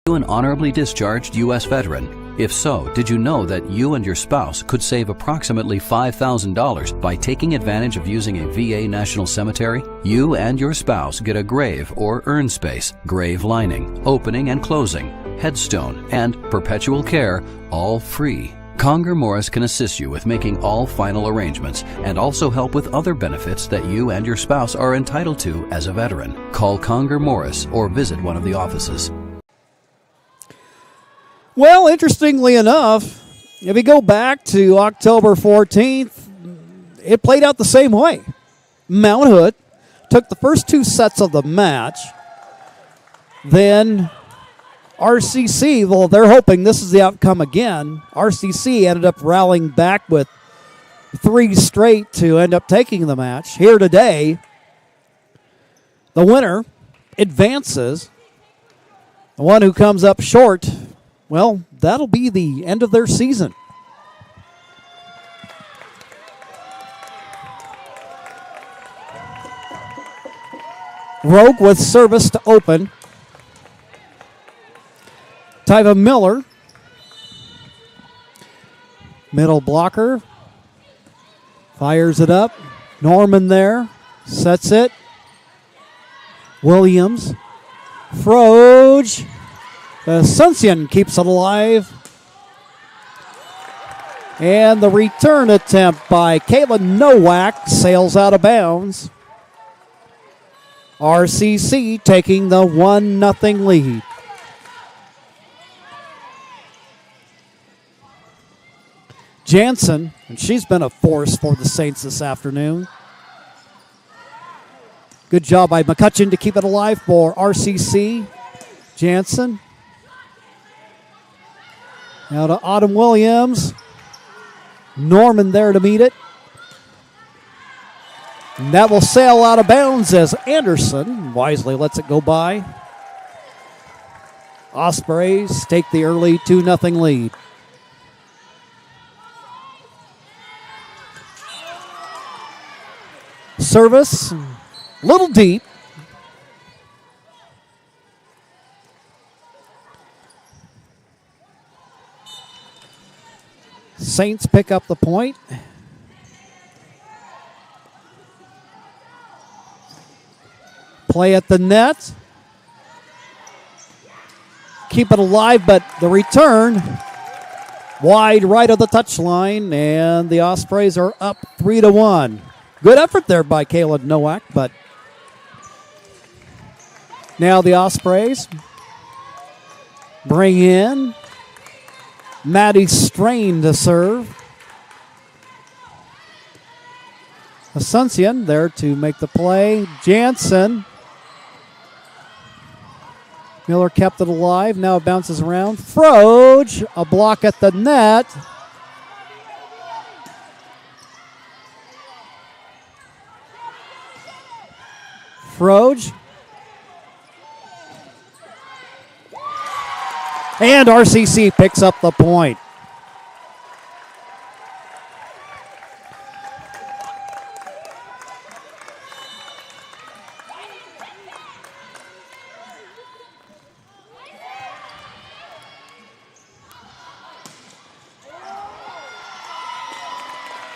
[SPEAKER 3] You an honorably discharged U.S. veteran? If so, did you know that you and your spouse could save approximately $5,000 by taking advantage of using a VA National Cemetery? You and your spouse get a grave or urn space, grave lining, opening and closing, headstone, and perpetual care, all free. Conger Morris can assist you with making all final arrangements and also help with other benefits that you and your spouse are entitled to as a veteran. Call Conger Morris or visit one of the offices.
[SPEAKER 1] Well, interestingly enough, if you go back to October 14th, it played out the same way. Mount Hood took the first two sets of the match. Then RCC, well, they're hoping this is the outcome again. RCC ended up rallying back with 3 straight to end up taking the match. Here today, the winner advances. The one who comes up short, well, that'll be the end of their season. Rogue with service to open. Tyva Miller. Middle blocker. Fires it up. Norman there. Sets it. Williams. Froge. Asuncion keeps it alive. And the return attempt by Kayla Nowak sails out of bounds. RCC taking the 1-0 lead. Jansen, and she's been a force for the Saints this afternoon. Good job by McCutcheon to keep it alive for RCC. Jansen. Now to Autumn Williams. Norman there to meet it. And that will sail out of bounds as Anderson wisely lets it go by. Ospreys take the early 2-0 lead. Service, little deep. Saints pick up the point. Play at the net. Keep it alive, but the return wide right of the touchline, and the Ospreys are up 3-1. Good effort there by Kayla Nowak, but now the Ospreys bring in Maddie Strain to serve. Asuncion there to make the play. Jansen. Miller kept it alive. Now it bounces around. Froge, a block at the net. Froge. And RCC picks up the point.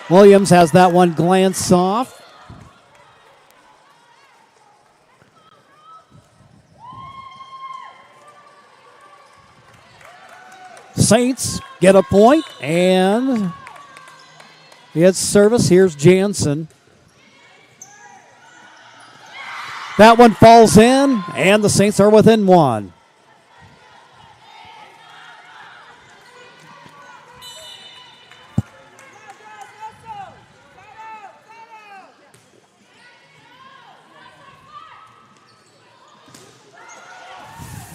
[SPEAKER 1] Williams has that one glance off. Saints get a point, and it's service. Here's Jansen. That one falls in, and the Saints are within one.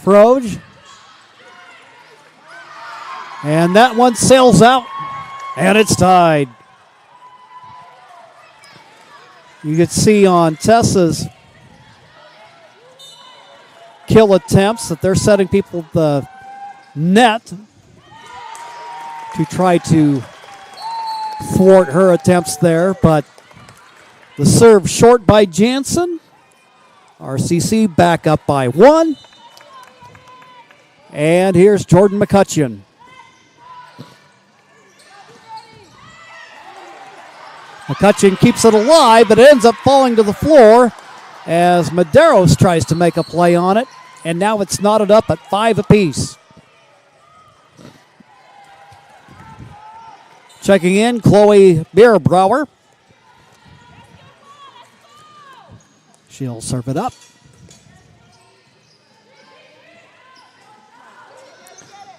[SPEAKER 1] Froge. And that one sails out, and it's tied. You can see on Tessa's kill attempts that they're setting people at the net to try to thwart her attempts there, but the serve short by Jansen. RCC back up by one. And here's Jordan McCutcheon. McCutcheon keeps it alive, but it ends up falling to the floor as Medeiros tries to make a play on it. And now it's knotted up at 5 apiece. Checking in, Chloe Bierbrower. She'll serve it up.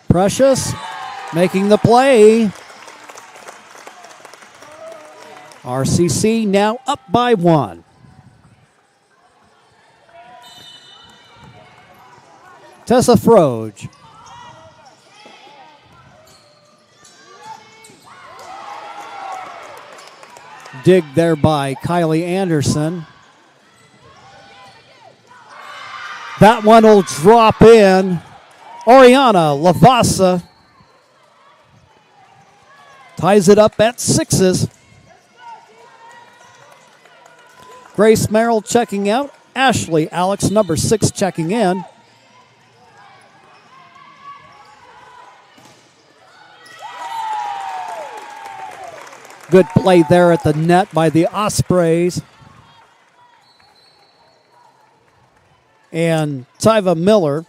[SPEAKER 1] Precious making the play. RCC now up by one. Tessa Froge. Dig there by Kylie Anderson. That one will drop in. Oriana Lavasa ties it up at 6s. Grace Merrill checking out. Ashley Alex, number 6, checking in. Good play there at the net by the Ospreys. And Tyva Miller.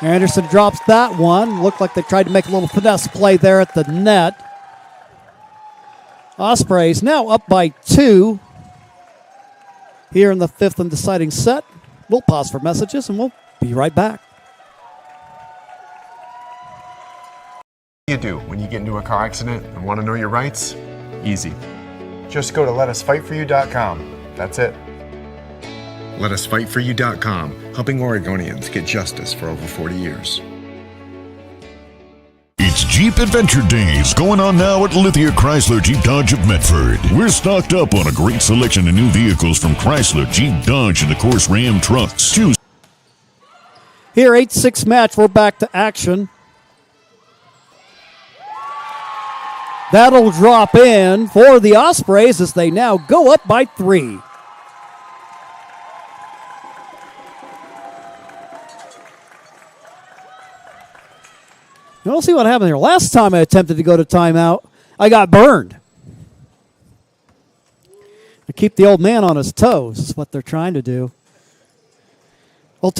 [SPEAKER 1] Anderson drops that one. Looked like they tried to make a little finesse play there at the net. Ospreys now up by 2 here in the 5th and deciding set. We'll pause for messages and we'll be right back.
[SPEAKER 4] What do you do when you get into a car accident and want to know your rights? Easy. Just go to letusfightforyou.com. That's it. LetUsFightForYou.com, helping Oregonians get justice for over 40 years.
[SPEAKER 5] It's Jeep Adventure Days going on now at Lithia Chrysler Jeep Dodge of Medford. We're stocked up on a great selection of new vehicles from Chrysler, Jeep, Dodge, and of course Ram trucks. Choose.
[SPEAKER 1] Here, 8-6 match. We're back to action. That'll drop in for the Ospreys as they now go up by 3. Now, we'll see what happened here. Last time I attempted to go to timeout, I got burned. To keep the old man on his toes is what they're trying to do. Well,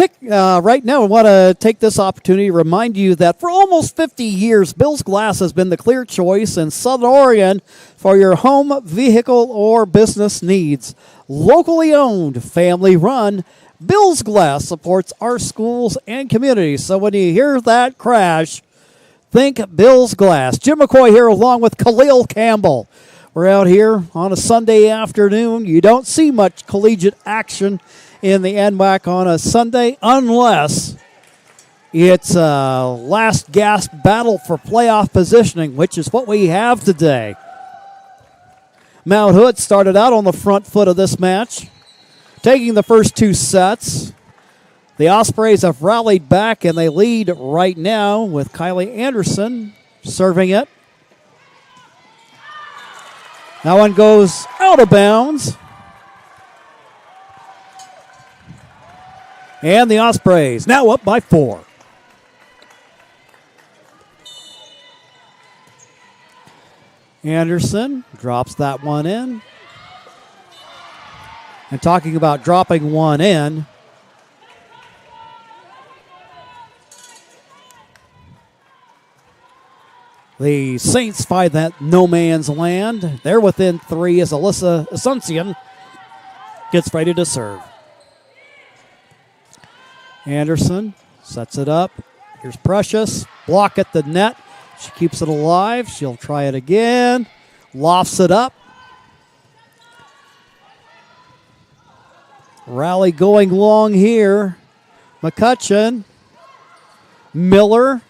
[SPEAKER 1] right now I want to take this opportunity to remind you that for almost 50 years, Bill's Glass has been the clear choice in Southern Oregon for your home, vehicle, or business needs. Locally owned, family run, Bill's Glass supports our schools and communities. So when you hear that crash, think Bill's Glass. Jim McCoy here along with Khalil Campbell. We're out here on a Sunday afternoon. You don't see much collegiate action in the NWAC on a Sunday unless it's a last gasp battle for playoff positioning, which is what we have today. Mount Hood started out on the front foot of this match, taking the first 2 sets. The Ospreys have rallied back, and they lead right now with Kylie Anderson serving it. That one goes out of bounds. And the Ospreys now up by 4. Anderson drops that one in. And talking about dropping one in, the Saints find that no man's land. They're within 3 as Alyssa Asuncion gets ready to serve. Anderson sets it up. Here's Precious. Block at the net. She keeps it alive. She'll try it again. Lofts it up. Rally going long here. McCutcheon. Miller.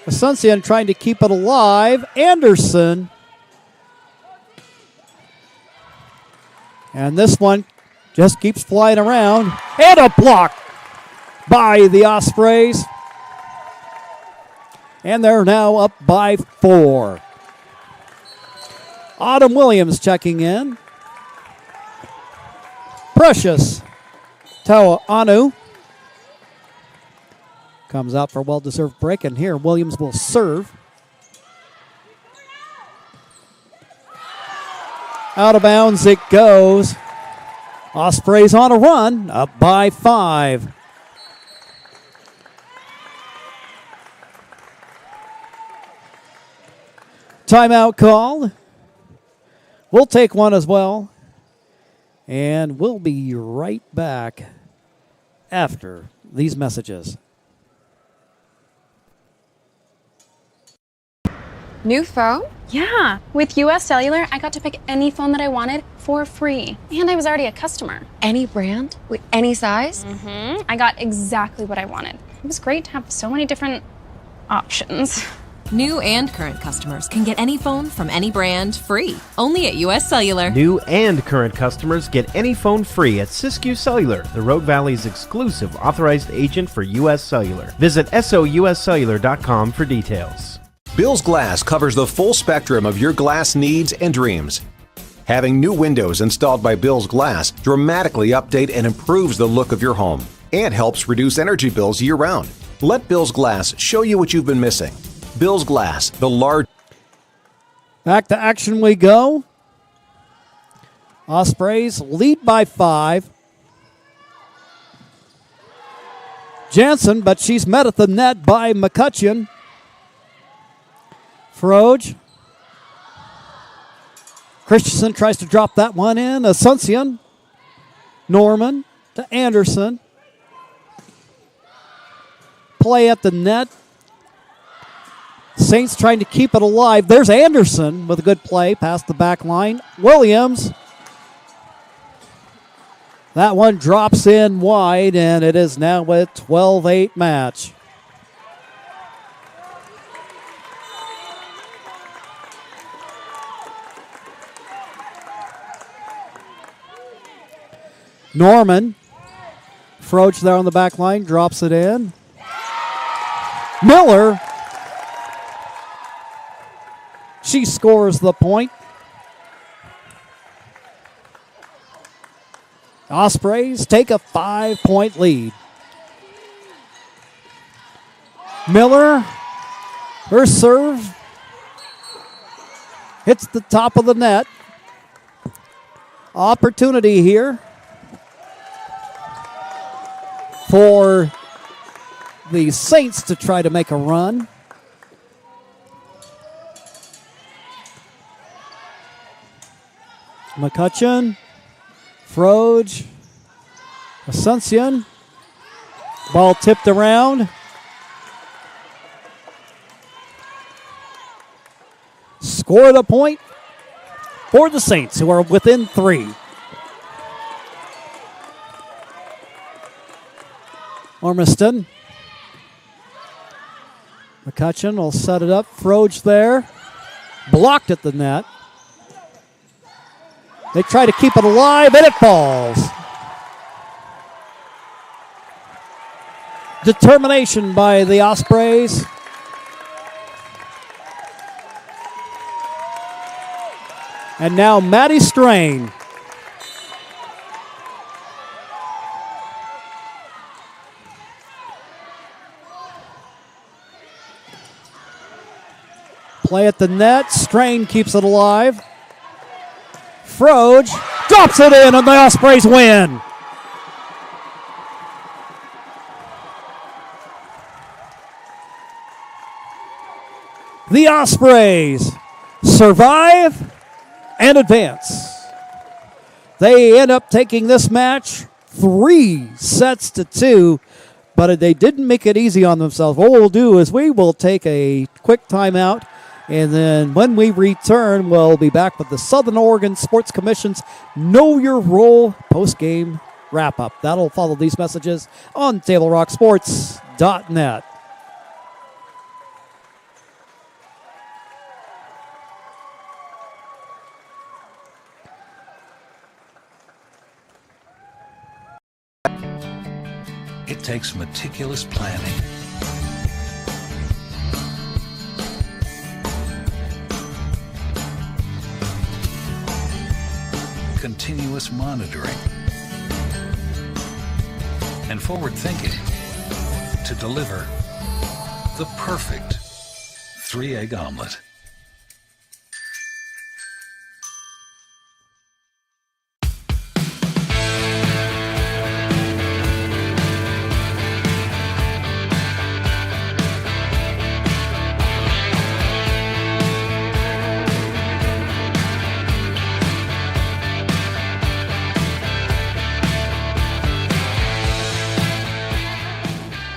[SPEAKER 1] Asuncion trying to keep it alive. Anderson. And this one just keeps flying around. And a block by the Ospreys. And they're now up by 4. Autumn Williams checking in. Precious Tauanu comes out for a well-deserved break, and here Williams will serve. Out of bounds it goes. Ospreys on a run, up by 5. Timeout called. We'll take one as well. And we'll be right back after these messages.
[SPEAKER 12] New phone?
[SPEAKER 13] Yeah. With US Cellular, I got to pick any phone that I wanted for free. And I was already a customer.
[SPEAKER 12] Any brand? With any size?
[SPEAKER 13] Mm-hmm. I got exactly what I wanted. It was great to have so many different options.
[SPEAKER 15] New and current customers can get any phone from any brand free, only at US Cellular.
[SPEAKER 16] New and current customers get any phone free at Siskiyou Cellular, the Rogue Valley's exclusive authorized agent for US Cellular. Visit souscellular.com for details.
[SPEAKER 25] Bill's Glass covers the full spectrum of your glass needs and dreams. Having new windows installed by Bill's Glass dramatically update and improves the look of your home and helps reduce energy bills year-round. Let Bill's Glass show you what you've been missing. Bill's Glass, the large...
[SPEAKER 1] Back to action we go. Ospreys lead by 5. Jansen, but she's met at the net by McCutcheon. Froge. Christensen tries to drop that one in. Asuncion. Norman to Anderson. Play at the net. Saints trying to keep it alive. There's Anderson with a good play past the back line. Williams. That one drops in wide, and it is now a 12-8 match. Norman. Froge there on the back line, drops it in. Miller. She scores the point. Ospreys take a 5-point lead. Miller, her serve hits the top of the net. Opportunity here for the Saints to try to make a run. McCutcheon, Froge, Asuncion. Ball tipped around. Scored a point for the Saints, who are within 3. Ormiston. McCutcheon will set it up. Froge there. Blocked at the net. They try to keep it alive, and it falls. Determination by the Ospreys. And now Maddie Strain. Play at the net. Strain keeps it alive. Froge drops it in, and the Ospreys win. The Ospreys survive and advance. They end up taking this match 3-2, but they didn't make it easy on themselves. What we'll do is we will take a quick timeout, and then when we return, we'll be back with the Southern Oregon Sports Commission's Know Your Role post-game wrap-up. That'll follow these messages on TableRockSports.net.
[SPEAKER 17] It takes meticulous planning, continuous monitoring, and forward thinking to deliver the perfect 3-egg omelet.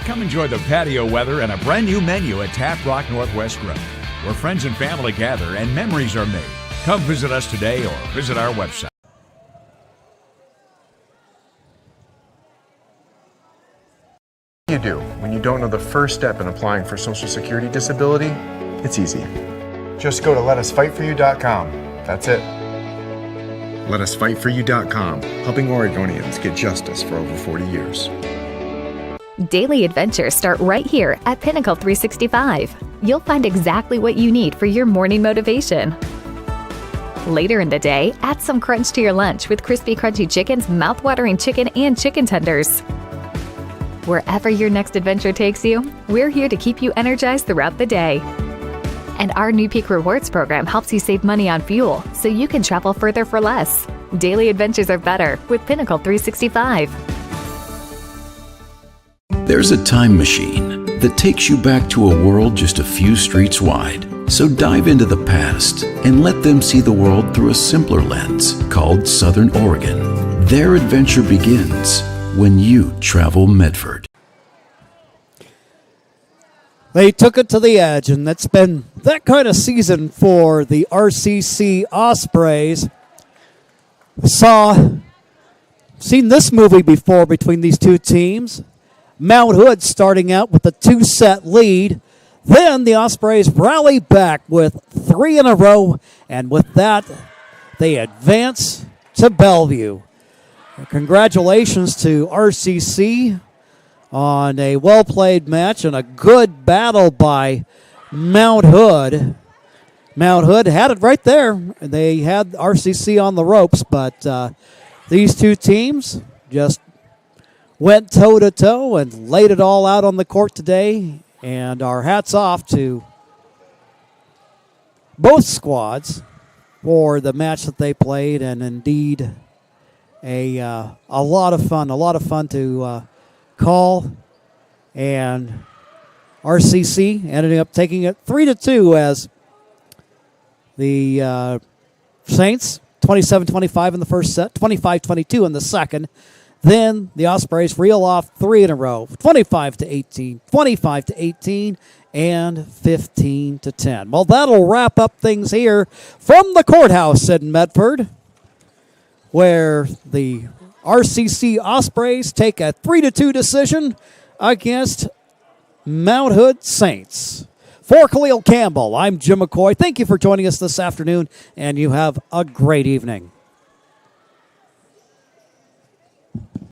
[SPEAKER 19] Come enjoy the patio weather and a brand new menu at Tap Rock Northwest Grill, where friends and family gather and memories are made. Come visit us today or visit our website.
[SPEAKER 4] What do you do when you don't know the first step in applying for Social Security disability? It's easy. Just go to letusfightforyou.com. That's it. Letusfightforyou.com, helping Oregonians get justice for over 40 years.
[SPEAKER 14] Daily adventures start right here at Pinnacle 365. You'll find exactly what you need for your morning motivation. Later in the day, add some crunch to your lunch with crispy, crunchy chickens, mouth-watering chicken, and chicken tenders. Wherever your next adventure takes you, we're here to keep you energized throughout the day. And our new Peak Rewards program helps you save money on fuel so you can travel further for less. Daily adventures are better with Pinnacle 365.
[SPEAKER 2] There's a time machine that takes you back to a world just a few streets wide. So dive into the past and let them see the world through a simpler lens called Southern Oregon. Their adventure begins when you travel Medford.
[SPEAKER 1] They took it to the edge, and that's been that kind of season for the RCC Ospreys. Seen this movie before between these two teams. Mount Hood starting out with a 2-set lead. Then the Ospreys rally back with 3 in a row, and with that, they advance to Bellevue. Congratulations to RCC on a well-played match and a good battle by Mount Hood. Mount Hood had it right there. They had RCC on the ropes, but these two teams just went toe-to-toe and laid it all out on the court today. And our hats off to both squads for the match that they played, and indeed a lot of fun to call. And RCC ended up taking it 3-2 as the Saints 27-25 in the first set, 25-22 in the second. Then the Ospreys reel off 3 in a row, 25-18, 25-18, and 15-10. Well, that'll wrap up things here from the courthouse in Medford, where the RCC Ospreys take a 3-2 decision against Mount Hood Saints. For Khalil Campbell, I'm Jim McCoy. Thank you for joining us this afternoon, and you have a great evening.